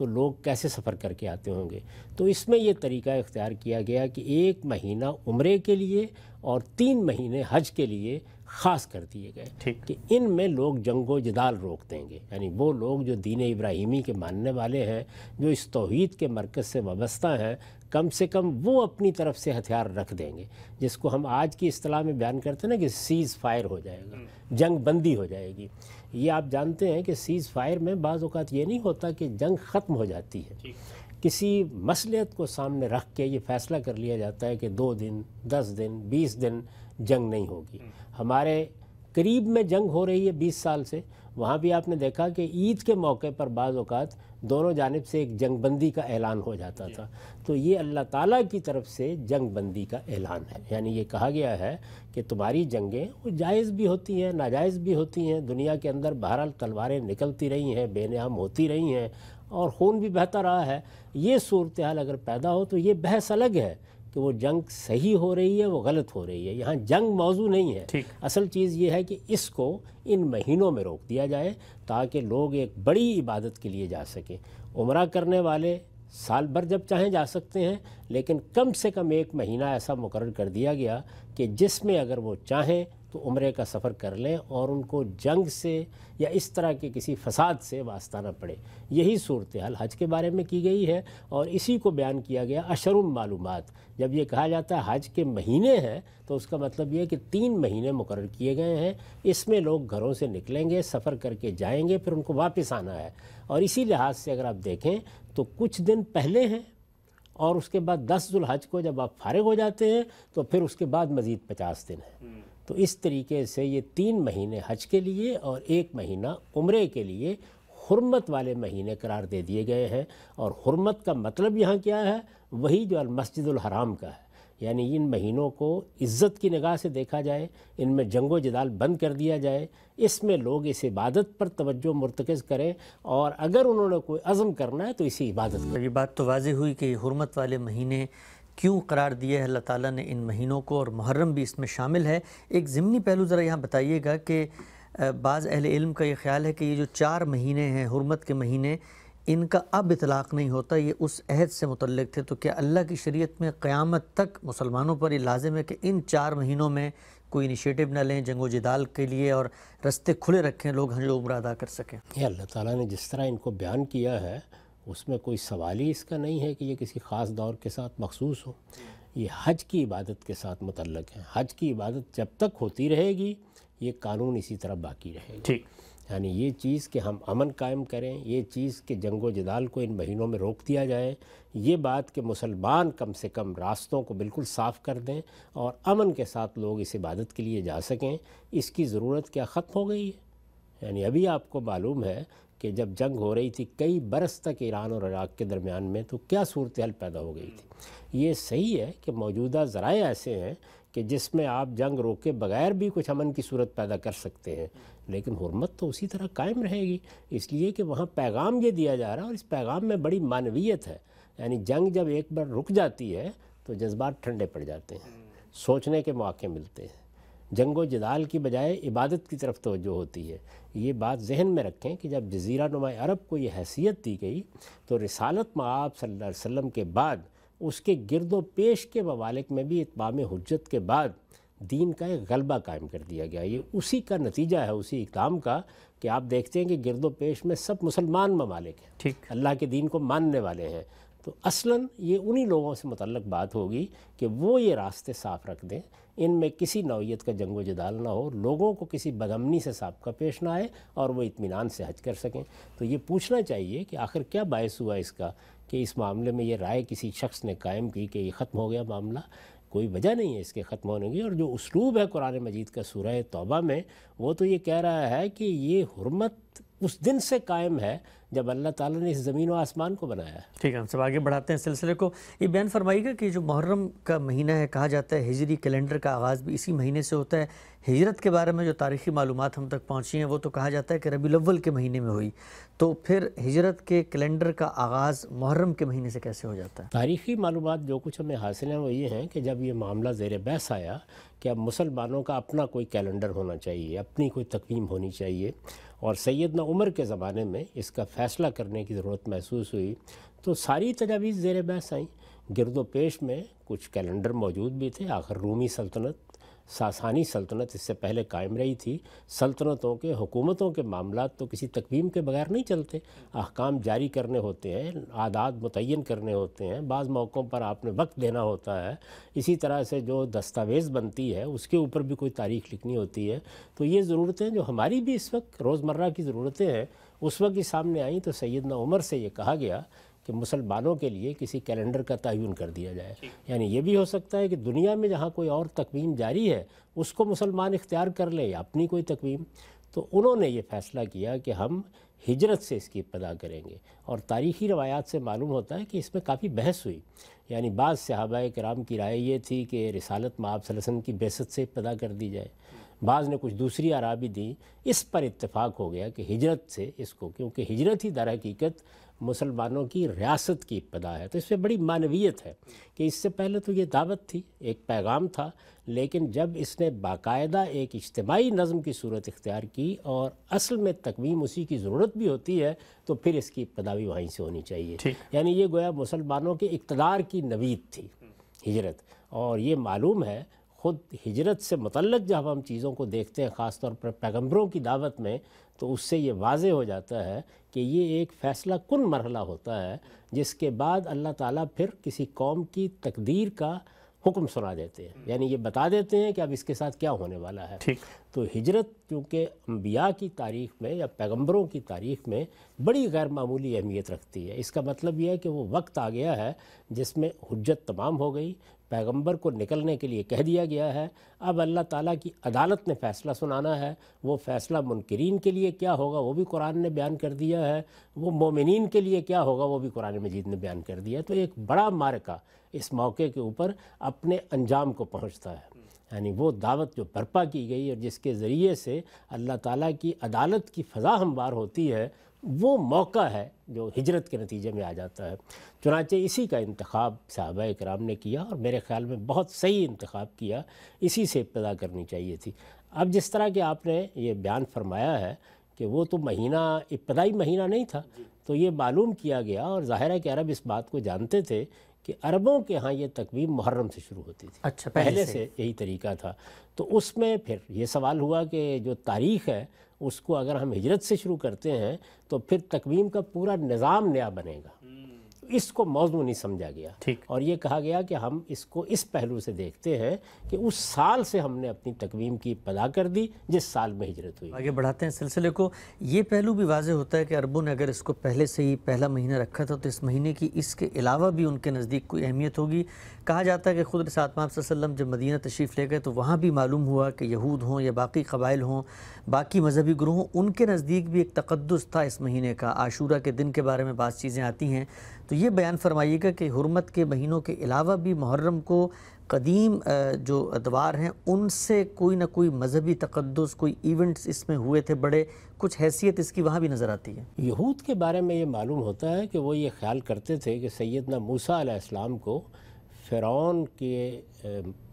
تو لوگ کیسے سفر کر کے آتے ہوں گے. تو اس میں یہ طریقہ اختیار کیا گیا کہ 1 مہینہ عمرے کے لیے اور 3 مہینے حج کے لیے خاص کر دیے گئے کہ ان میں لوگ جنگ و جدال روک دیں گے. یعنی وہ لوگ جو دین ابراہیمی کے ماننے والے ہیں، جو اس توحید کے مرکز سے وابستہ ہیں، کم سے کم وہ اپنی طرف سے ہتھیار رکھ دیں گے، جس کو ہم آج کی اصطلاح میں بیان کرتے ہیں نا کہ سیز فائر ہو جائے گا، جنگ بندی ہو جائے گی. یہ آپ جانتے ہیں کہ سیز فائر میں بعض اوقات یہ نہیں ہوتا کہ جنگ ختم ہو جاتی ہے. کسی مصلحت کو سامنے رکھ کے یہ فیصلہ کر لیا جاتا ہے کہ 2 دن، 10 دن، 20 دن جنگ نہیں ہوگی. ہمارے قریب میں جنگ ہو رہی ہے 20 سال سے، وہاں بھی آپ نے دیکھا کہ عید کے موقع پر بعض اوقات دونوں جانب سے ایک جنگ بندی کا اعلان ہو جاتا تھا. تو یہ اللہ تعالیٰ کی طرف سے جنگ بندی کا اعلان ہے. یعنی یہ کہا گیا ہے کہ تمہاری جنگیں وہ جائز بھی ہوتی ہیں، ناجائز بھی ہوتی ہیں. دنیا کے اندر بہرحال تلواریں نکلتی رہی ہیں، بے نام ہوتی رہی ہیں اور خون بھی بہتا رہا ہے. یہ صورتحال اگر پیدا ہو تو یہ بحث الگ ہے کہ وہ جنگ صحیح ہو رہی ہے، وہ غلط ہو رہی ہے. یہاں جنگ موضوع نہیں ہے. اصل چیز یہ ہے کہ اس کو ان مہینوں میں روک دیا جائے تاکہ لوگ ایک بڑی عبادت کے لیے جا سکیں. عمرہ کرنے والے سال بھر جب چاہیں جا سکتے ہیں، لیکن کم سے کم 1 مہینہ ایسا مقرر کر دیا گیا کہ جس میں اگر وہ چاہیں تو عمرے کا سفر کر لیں اور ان کو جنگ سے یا اس طرح کے کسی فساد سے واسطہ نہ پڑے. یہی صورتحال حج کے بارے میں کی گئی ہے اور اسی کو بیان کیا گیا اشہر معلومات. جب یہ کہا جاتا ہے حج کے مہینے ہیں تو اس کا مطلب یہ ہے کہ 3 مہینے مقرر کیے گئے ہیں. اس میں لوگ گھروں سے نکلیں گے، سفر کر کے جائیں گے، پھر ان کو واپس آنا ہے. اور اسی لحاظ سے اگر آپ دیکھیں تو کچھ دن پہلے ہیں اور اس کے بعد 10 ذوالحج کو جب آپ فارغ ہو جاتے ہیں تو پھر اس کے بعد مزید 50 دن ہیں. تو اس طریقے سے یہ 3 مہینے حج کے لیے اور 1 مہینہ عمرے کے لیے حرمت والے مہینے قرار دے دیے گئے ہیں. اور حرمت کا مطلب یہاں کیا ہے؟ وہی جو المسجد الحرام کا ہے. یعنی ان مہینوں کو عزت کی نگاہ سے دیکھا جائے، ان میں جنگ و جدال بند کر دیا جائے، اس میں لوگ اس عبادت پر توجہ مرتکز کریں اور اگر انہوں نے کوئی عزم کرنا ہے تو اسی عبادت یہ بات تو واضح ہوئی کہ حرمت والے مہینے کیوں قرار دیے ہے اللہ تعالیٰ نے ان مہینوں کو، اور محرم بھی اس میں شامل ہے. ایک ضمنی پہلو ذرا یہاں بتائیے گا کہ بعض اہل علم کا یہ خیال ہے کہ یہ جو 4 مہینے ہیں حرمت کے مہینے، ان کا اب اطلاق نہیں ہوتا، یہ اس عہد سے متعلق تھے. تو کیا اللہ کی شریعت میں قیامت تک مسلمانوں پر یہ لازم ہے کہ ان 4 مہینوں میں کوئی انیشیٹو نہ لیں جنگ و جدال کے لیے اور رستے کھلے رکھیں لوگ حج و عمرہ ادا کر سکیں؟ یہ اللہ تعالیٰ نے جس طرح ان کو بیان کیا ہے اس میں کوئی سوال ہی اس کا نہیں ہے کہ یہ کسی خاص دور کے ساتھ مخصوص ہو. یہ حج کی عبادت کے ساتھ متعلق ہے. حج کی عبادت جب تک ہوتی رہے گی یہ قانون اسی طرح باقی رہے گا. یعنی یہ چیز کہ ہم امن قائم کریں، یہ چیز کہ جنگ و جدال کو ان مہینوں میں روک دیا جائے، یہ بات کہ مسلمان کم سے کم راستوں کو بالکل صاف کر دیں اور امن کے ساتھ لوگ اس عبادت کے لیے جا سکیں، اس کی ضرورت کیا ختم ہو گئی ہے؟ یعنی ابھی آپ کو معلوم ہے کہ جب جنگ ہو رہی تھی کئی برس تک ایران اور عراق کے درمیان میں، تو کیا صورتحال پیدا ہو گئی تھی. یہ صحیح ہے کہ موجودہ ذرائع ایسے ہیں کہ جس میں آپ جنگ روکے بغیر بھی کچھ امن کی صورت پیدا کر سکتے ہیں، لیکن حرمت تو اسی طرح قائم رہے گی، اس لیے کہ وہاں پیغام یہ دیا جا رہا ہے اور اس پیغام میں بڑی معنویت ہے. یعنی جنگ جب ایک بار رک جاتی ہے تو جذبات ٹھنڈے پڑ جاتے ہیں، سوچنے کے مواقع ملتے ہیں، جنگ و جدال کی بجائے عبادت کی طرف توجہ ہوتی ہے. یہ بات ذہن میں رکھیں کہ جب جزیرہ نما عرب کو یہ حیثیت دی گئی تو رسالت مآب صلی اللہ علیہ وسلم کے بعد اس کے گرد و پیش کے ممالک میں بھی اتمام حجت کے بعد دین کا ایک غلبہ قائم کر دیا گیا. یہ اسی کا نتیجہ ہے، اسی اقدام کا، کہ آپ دیکھتے ہیں کہ گرد و پیش میں سب مسلمان ممالک ہیں، اللہ کے دین کو ماننے والے ہیں. تو اصلاً یہ انہی لوگوں سے متعلق بات ہوگی کہ وہ یہ راستے صاف رکھ دیں، ان میں کسی نوعیت کا جنگ و جدال نہ ہو، لوگوں کو کسی بدامنی سے سابقہ پیش نہ آئے اور وہ اطمینان سے حج کر سکیں. تو یہ پوچھنا چاہیے کہ آخر کیا باعث ہوا اس کا کہ اس معاملے میں یہ رائے کسی شخص نے قائم کی کہ یہ ختم ہو گیا معاملہ. کوئی وجہ نہیں ہے اس کے ختم ہونے کی. اور جو اسلوب ہے قرآن مجید کا سورہ توبہ میں، وہ تو یہ کہہ رہا ہے کہ یہ حرمت اس دن سے قائم ہے جب اللہ تعالیٰ نے اس زمین و آسمان کو بنایا ہے. ٹھیک ہے، ہم سب آگے بڑھاتے ہیں سلسلے کو. یہ بیان فرمائیے گا کہ جو محرم کا مہینہ ہے، کہا جاتا ہے ہجری کیلنڈر کا آغاز بھی اسی مہینے سے ہوتا ہے. ہجرت کے بارے میں جو تاریخی معلومات ہم تک پہنچی ہیں وہ تو کہا جاتا ہے کہ ربیع الاول کے مہینے میں ہوئی. تو پھر ہجرت کے کیلنڈر کا آغاز محرم کے مہینے سے کیسے ہو جاتا ہے؟ تاریخی معلومات جو کچھ ہمیں حاصل ہیں وہ یہ ہیں کہ جب یہ معاملہ زیر بحث آیا کہ اب مسلمانوں کا اپنا کوئی کیلنڈر ہونا چاہیے، اپنی کوئی تقویم ہونی چاہیے، اور سیدنا عمر کے زمانے میں اس کا فیصلہ کرنے کی ضرورت محسوس ہوئی تو ساری تجاویز زیر بحث آئیں۔ گرد و پیش میں کچھ کیلنڈر موجود بھی تھے، آخر رومی سلطنت، ساسانی سلطنت اس سے پہلے قائم رہی تھی۔ سلطنتوں کے، حکومتوں کے معاملات تو کسی تقویم کے بغیر نہیں چلتے، احکام جاری کرنے ہوتے ہیں، عادات متعین کرنے ہوتے ہیں، بعض موقعوں پر آپ نے وقت دینا ہوتا ہے، اسی طرح سے جو دستاویز بنتی ہے اس کے اوپر بھی کوئی تاریخ لکھنی ہوتی ہے۔ تو یہ ضرورتیں جو ہماری بھی اس وقت روزمرہ کی ضرورتیں ہیں اس وقت ہی سامنے آئیں، تو سیدنا عمر سے یہ کہا گیا کہ مسلمانوں کے لیے کسی کیلنڈر کا تعین کر دیا جائے۔ یعنی یہ بھی ہو سکتا ہے کہ دنیا میں جہاں کوئی اور تقویم جاری ہے اس کو مسلمان اختیار کر لیں یا اپنی کوئی تقویم۔ تو انہوں نے یہ فیصلہ کیا کہ ہم ہجرت سے اس کی ابتدا کریں گے، اور تاریخی روایات سے معلوم ہوتا ہے کہ اس میں کافی بحث ہوئی۔ یعنی بعض صحابہ کرام کی رائے یہ تھی کہ رسالت مآب صلی اللہ علیہ وسلم کی بعثت سے ابتدا کر دی جائے، بعض نے کچھ دوسری آراء بھی دیں۔ اس پر اتفاق ہو گیا کہ ہجرت سے اس کو، کیونکہ ہجرت ہی در حقیقت مسلمانوں کی ریاست کی ابتدا ہے، تو اس میں بڑی معنویت ہے کہ اس سے پہلے تو یہ دعوت تھی، ایک پیغام تھا، لیکن جب اس نے باقاعدہ ایک اجتماعی نظم کی صورت اختیار کی اور اصل میں تقویم اسی کی ضرورت بھی ہوتی ہے، تو پھر اس کی ابتدا بھی وہیں سے ہونی چاہیے۔ یعنی یہ گویا مسلمانوں کے اقتدار کی نوید تھی ہجرت، اور یہ معلوم ہے خود ہجرت سے متعلق جب ہم چیزوں کو دیکھتے ہیں خاص طور پر پیغمبروں کی دعوت میں، تو اس سے یہ واضح ہو جاتا ہے کہ یہ ایک فیصلہ کن مرحلہ ہوتا ہے جس کے بعد اللہ تعالیٰ پھر کسی قوم کی تقدیر کا حکم سنا دیتے ہیں، یعنی یہ بتا دیتے ہیں کہ اب اس کے ساتھ کیا ہونے والا ہے۔ تو ہجرت کیونکہ انبیاء کی تاریخ میں یا پیغمبروں کی تاریخ میں بڑی غیر معمولی اہمیت رکھتی ہے۔ اس کا مطلب یہ ہے کہ وہ وقت آ گیا ہے جس میں حجت تمام ہو گئی، پیغمبر کو نکلنے کے لیے کہہ دیا گیا ہے، اب اللہ تعالیٰ کی عدالت نے فیصلہ سنانا ہے۔ وہ فیصلہ منکرین کے لیے کیا ہوگا وہ بھی قرآن نے بیان کر دیا ہے، وہ مومنین کے لیے کیا ہوگا وہ بھی قرآن مجید نے بیان کر دیا ہے۔ تو ایک بڑا معرکہ اس موقع کے اوپر اپنے انجام کو پہنچتا ہے، یعنی وہ دعوت جو برپا کی گئی اور جس کے ذریعے سے اللہ تعالیٰ کی عدالت کی فضا ہموار ہوتی ہے، وہ موقع ہے جو ہجرت کے نتیجے میں آ جاتا ہے۔ چنانچہ اسی کا انتخاب صحابہ کرام نے کیا، اور میرے خیال میں بہت صحیح انتخاب کیا، اسی سے ابتدا کرنی چاہیے تھی۔ اب جس طرح کہ آپ نے یہ بیان فرمایا ہے کہ وہ تو مہینہ ابتدائی مہینہ نہیں تھا، تو یہ معلوم کیا گیا، اور ظاہر ہے کہ عرب اس بات کو جانتے تھے کہ عربوں کے ہاں یہ تقویم محرم سے شروع ہوتی تھی، اچھا پہلے سے یہی طریقہ تھا۔ تو اس میں پھر یہ سوال ہوا کہ جو تاریخ ہے اس کو اگر ہم ہجرت سے شروع کرتے ہیں تو پھر تقویم کا پورا نظام نیا بنے گا، اس کو موضوع نہیں سمجھا گیا، اور یہ کہا گیا کہ ہم اس کو اس پہلو سے دیکھتے ہیں کہ اس سال سے ہم نے اپنی تقویم کی ابتدا کر دی جس سال میں ہجرت ہوئی۔ آگے بڑھاتے ہیں سلسلے کو۔ یہ پہلو بھی واضح ہوتا ہے کہ عربوں نے اگر اس کو پہلے سے ہی پہلا مہینہ رکھا تھا تو اس مہینے کی اس کے علاوہ بھی ان کے نزدیک کوئی اہمیت ہوگی۔ کہا جاتا ہے کہ خود رسالت مآب صلی اللہ علیہ وسلم جب مدینہ تشریف لے گئے تو وہاں بھی معلوم ہوا کہ یہود ہوں یا باقی قبائل ہوں، باقی مذہبی گروہ ہوں، ان کے نزدیک بھی ایک تقدس تھا اس مہینے کا۔ عاشورہ کے دن کے بارے میں بعض چیزیں آتی ہیں، تو یہ بیان فرمائیے گا کہ حرمت کے مہینوں کے علاوہ بھی محرم کو قدیم جو ادوار ہیں ان سے کوئی نہ کوئی مذہبی تقدس، کوئی ایونٹس اس میں ہوئے تھے بڑے، کچھ حیثیت اس کی وہاں بھی نظر آتی ہے۔ یہود کے بارے میں یہ معلوم ہوتا ہے کہ وہ یہ خیال کرتے تھے کہ سیدنا موسیٰ علیہ السلام کو فرعون کے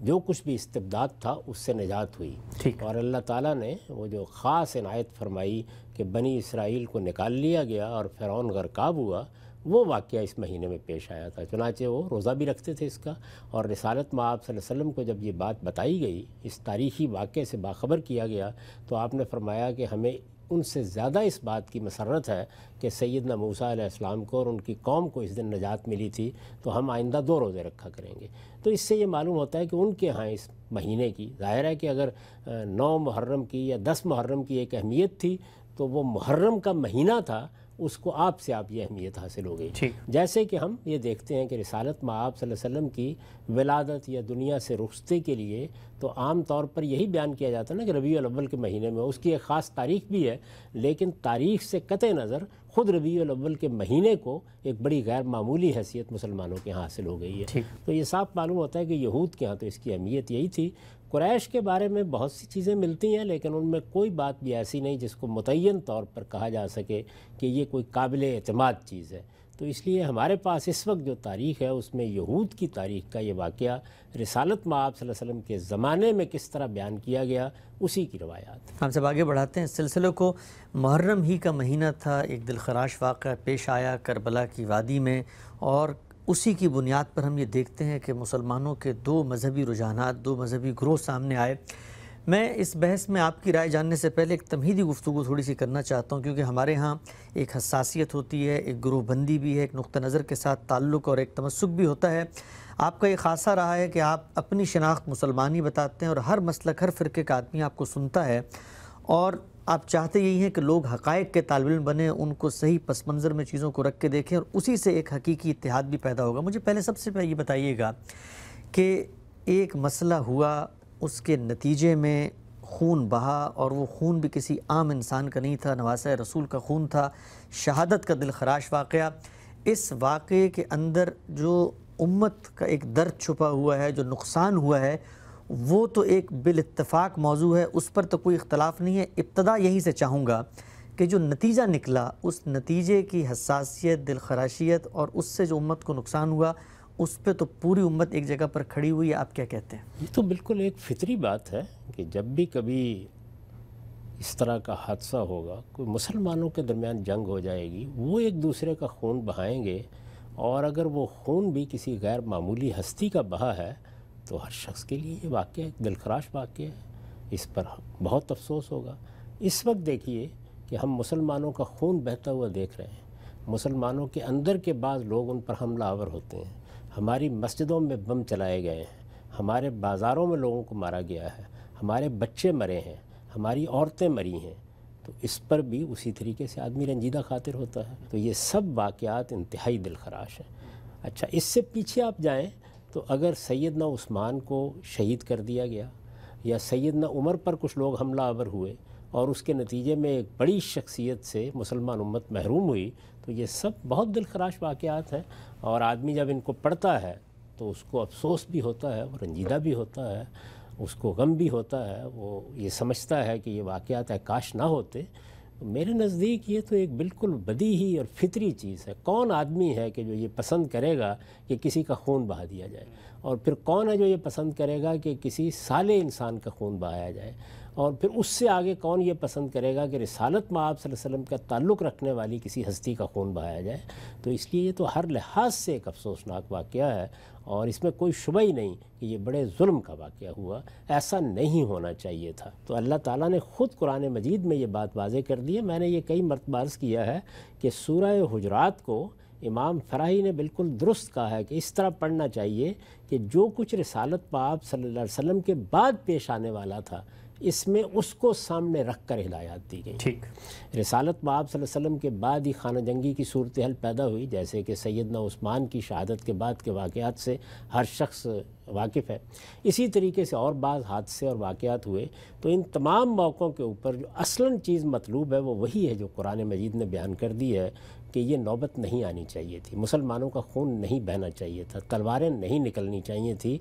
جو کچھ بھی استبداد تھا اس سے نجات ہوئی، اور اللہ تعالیٰ نے وہ جو خاص عنایت فرمائی کہ بنی اسرائیل کو نکال لیا گیا اور فرعون غرقاب ہوا، وہ واقعہ اس مہینے میں پیش آیا تھا۔ چنانچہ وہ روزہ بھی رکھتے تھے اس کا، اور رسالت مآب صلی اللہ علیہ وسلم کو جب یہ بات بتائی گئی، اس تاریخی واقعے سے باخبر کیا گیا، تو آپ نے فرمایا کہ ہمیں ان سے زیادہ اس بات کی مسرت ہے کہ سیدنا موسیٰ علیہ السلام کو اور ان کی قوم کو اس دن نجات ملی تھی، تو ہم آئندہ 2 روزے رکھا کریں گے۔ تو اس سے یہ معلوم ہوتا ہے کہ ان کے ہاں اس مہینے کی، ظاہر ہے کہ اگر 9 محرم کی یا 10 محرم کی ایک اہمیت تھی، تو وہ محرم کا مہینہ تھا، اس کو آپ سے آپ یہ اہمیت حاصل ہو گئی۔ جیسے کہ ہم یہ دیکھتے ہیں کہ رسالت مآب صلی اللہ علیہ وسلم کی ولادت یا دنیا سے رخصتی کے لیے تو عام طور پر یہی بیان کیا جاتا ہے نا کہ ربیع الاول کے مہینے میں، اس کی ایک خاص تاریخ بھی ہے، لیکن تاریخ سے قطع نظر خود ربیع الاول کے مہینے کو ایک بڑی غیر معمولی حیثیت مسلمانوں کے حاصل ہو گئی ہے۔ تو یہ صاف معلوم ہوتا ہے کہ یہود کے ہاں تو اس کی اہمیت یہی تھی۔ قریش کے بارے میں بہت سی چیزیں ملتی ہیں، لیکن ان میں کوئی بات بھی ایسی نہیں جس کو متعین طور پر کہا جا سکے کہ یہ کوئی قابل اعتماد چیز ہے۔ تو اس لیے ہمارے پاس اس وقت جو تاریخ ہے اس میں یہود کی تاریخ کا یہ واقعہ رسالت مآب صلی اللہ علیہ وسلم کے زمانے میں کس طرح بیان کیا گیا اسی کی روایات۔ ہم سب آگے بڑھاتے ہیں اس سلسلے کو۔ محرم ہی کا مہینہ تھا، ایک دلخراش واقعہ پیش آیا کربلا کی وادی میں، اور اسی کی بنیاد پر ہم یہ دیکھتے ہیں کہ مسلمانوں کے دو مذہبی رجحانات، دو مذہبی گروہ سامنے آئے۔ میں اس بحث میں آپ کی رائے جاننے سے پہلے ایک تمہیدی گفتگو تھوڑی سی کرنا چاہتا ہوں، کیونکہ ہمارے ہاں ایک حساسیت ہوتی ہے، ایک گروہ بندی بھی ہے، ایک نقطہ نظر کے ساتھ تعلق اور ایک تمسک بھی ہوتا ہے۔ آپ کا یہ خاصہ رہا ہے کہ آپ اپنی شناخت مسلمانی بتاتے ہیں، اور ہر مسلک، ہر فرقے کا آدمی آپ کو سنتا ہے، اور آپ چاہتے یہی ہیں کہ لوگ حقائق کے طالب علم بنیں، ان کو صحیح پس منظر میں چیزوں کو رکھ کے دیکھیں، اور اسی سے ایک حقیقی اتحاد بھی پیدا ہوگا۔ مجھے پہلے سب سے پہلے یہ بتائیے گا کہ ایک مسئلہ ہوا، اس کے نتیجے میں خون بہا، اور وہ خون بھی کسی عام انسان کا نہیں تھا، نواسۂ رسول کا خون تھا، شہادت کا دلخراش واقعہ۔ اس واقعے کے اندر جو امت کا ایک درد چھپا ہوا ہے، جو نقصان ہوا ہے، وہ تو ایک بالاتفاق موضوع ہے، اس پر تو کوئی اختلاف نہیں ہے۔ ابتدا یہیں سے چاہوں گا کہ جو نتیجہ نکلا، اس نتیجے کی حساسیت، دلخراشیت، اور اس سے جو امت کو نقصان ہوا، اس پہ تو پوری امت ایک جگہ پر کھڑی ہوئی ہے۔ آپ کیا کہتے ہیں؟ یہ تو بالکل ایک فطری بات ہے کہ جب بھی کبھی اس طرح کا حادثہ ہوگا، کوئی مسلمانوں کے درمیان جنگ ہو جائے گی، وہ ایک دوسرے کا خون بہائیں گے، اور اگر وہ خون بھی کسی غیر معمولی ہستی کا بہا ہے تو ہر شخص کے لیے یہ واقعہ ایک دلخراش واقعہ ہے، اس پر بہت افسوس ہوگا۔ اس وقت دیکھیے کہ ہم مسلمانوں کا خون بہتا ہوا دیکھ رہے ہیں، مسلمانوں کے اندر کے بعض لوگ ان پر حملہ آور ہوتے ہیں، ہماری مسجدوں میں بم چلائے گئے ہیں، ہمارے بازاروں میں لوگوں کو مارا گیا ہے، ہمارے بچے مرے ہیں، ہماری عورتیں مری ہیں، تو اس پر بھی اسی طریقے سے آدمی رنجیدہ خاطر ہوتا ہے۔ تو یہ سب واقعات انتہائی دلخراش ہیں۔ اچھا، اس سے پیچھے آپ جائیں تو اگر سیدنا عثمان کو شہید کر دیا گیا، یا سیدنا عمر پر کچھ لوگ حملہ آور ہوئے، اور اس کے نتیجے میں ایک بڑی شخصیت سے مسلمان امت محروم ہوئی، تو یہ سب بہت دلخراش واقعات ہیں، اور آدمی جب ان کو پڑھتا ہے تو اس کو افسوس بھی ہوتا ہے، وہ رنجیدہ بھی ہوتا ہے، اس کو غم بھی ہوتا ہے، وہ یہ سمجھتا ہے کہ یہ واقعات کاش نہ ہوتے۔ میرے نزدیک یہ تو ایک بالکل بدیہی اور فطری چیز ہے۔ کون آدمی ہے کہ جو یہ پسند کرے گا کہ کسی کا خون بہا دیا جائے، اور پھر کون ہے جو یہ پسند کرے گا کہ کسی صالح انسان کا خون بہایا جائے، اور پھر اس سے آگے کون یہ پسند کرے گا کہ رسالت مآب صلی اللہ علیہ وسلم کا تعلق رکھنے والی کسی ہستی کا خون بہایا جائے۔ تو اس لیے یہ تو ہر لحاظ سے ایک افسوسناک واقعہ ہے، اور اس میں کوئی شبہ ہی نہیں کہ یہ بڑے ظلم کا واقعہ ہوا، ایسا نہیں ہونا چاہیے تھا۔ تو اللہ تعالیٰ نے خود قرآن مجید میں یہ بات واضح کر دی ہے۔ میں نے یہ کئی مرتبہ عرض کیا ہے کہ سورہ حجرات کو امام فراہی نے بالکل درست کہا ہے کہ اس طرح پڑھنا چاہیے کہ جو کچھ رسالت پاک صلی اللہ علیہ وسلم کے بعد پیش آنے والا تھا، اس میں اس کو سامنے رکھ کر ہدایات دی گئی۔ ٹھیک، رسالت مآب صلی اللہ علیہ وسلم کے بعد ہی خانہ جنگی کی صورتحال پیدا ہوئی، جیسے کہ سیدنا عثمان کی شہادت کے بعد کے واقعات سے ہر شخص واقف ہے۔ اسی طریقے سے اور بعض حادثے اور واقعات ہوئے، تو ان تمام موقعوں کے اوپر جو اصلاً چیز مطلوب ہے وہ وہی ہے جو قرآن مجید نے بیان کر دی ہے کہ یہ نوبت نہیں آنی چاہیے تھی، مسلمانوں کا خون نہیں بہنا چاہیے تھا، تلواریں نہیں نکلنی چاہیے تھی،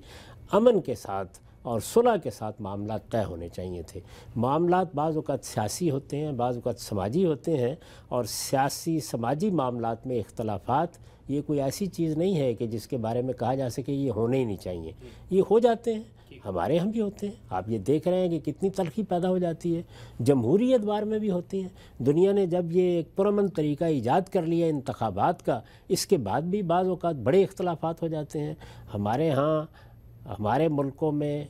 امن کے ساتھ اور صلح کے ساتھ معاملات طے ہونے چاہیے تھے۔ معاملات بعض اوقات سیاسی ہوتے ہیں، بعض اوقات سماجی ہوتے ہیں، اور سیاسی سماجی معاملات میں اختلافات یہ کوئی ایسی چیز نہیں ہے کہ جس کے بارے میں کہا جا سکے یہ ہونے ہی نہیں چاہیے، یہ ہو جاتے ہیں، ہمارے یہاں بھی ہوتے ہیں۔ آپ یہ دیکھ رہے ہیں کہ کتنی تلخی پیدا ہو جاتی ہے، جمہوری ادوار میں بھی ہوتی ہیں۔ دنیا نے جب یہ ایک پرامن طریقہ ایجاد کر لیا انتخابات کا، اس کے بعد بھی بعض اوقات بڑے اختلافات ہو جاتے ہیں۔ ہمارے ہاں، ہمارے ملکوں میں،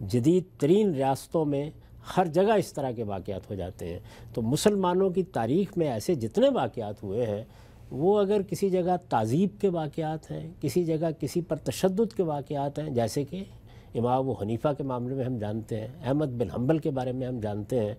جدید ترین ریاستوں میں ہر جگہ اس طرح کے واقعات ہو جاتے ہیں۔ تو مسلمانوں کی تاریخ میں ایسے جتنے واقعات ہوئے ہیں، وہ اگر کسی جگہ تعذیب کے واقعات ہیں، کسی جگہ کسی پر تشدد کے واقعات ہیں، جیسے کہ امام ابو حنیفہ کے معاملے میں ہم جانتے ہیں، احمد بن حنبل کے بارے میں ہم جانتے ہیں،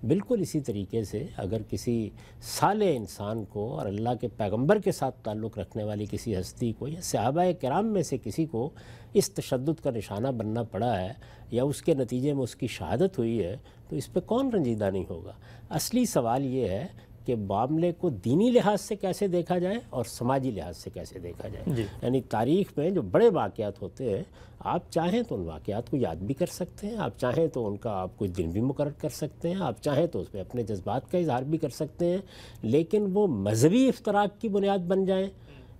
بالکل اسی طریقے سے اگر کسی صالح انسان کو اور اللہ کے پیغمبر کے ساتھ تعلق رکھنے والی کسی ہستی کو یا صحابہ کرام میں سے کسی کو اس تشدد کا نشانہ بننا پڑا ہے، یا اس کے نتیجے میں اس کی شہادت ہوئی ہے، تو اس پہ کون رنجیدہ نہیں ہوگا۔ اصلی سوال یہ ہے کہ معاملے کو دینی لحاظ سے کیسے دیکھا جائے اور سماجی لحاظ سے کیسے دیکھا جائے. یعنی تاریخ میں جو بڑے واقعات ہوتے ہیں آپ چاہیں تو ان واقعات کو یاد بھی کر سکتے ہیں, آپ چاہیں تو ان کا آپ کوئی دن بھی مقرر کر سکتے ہیں, آپ چاہیں تو اس میں اپنے جذبات کا اظہار بھی کر سکتے ہیں, لیکن وہ مذہبی افتراق کی بنیاد بن جائیں,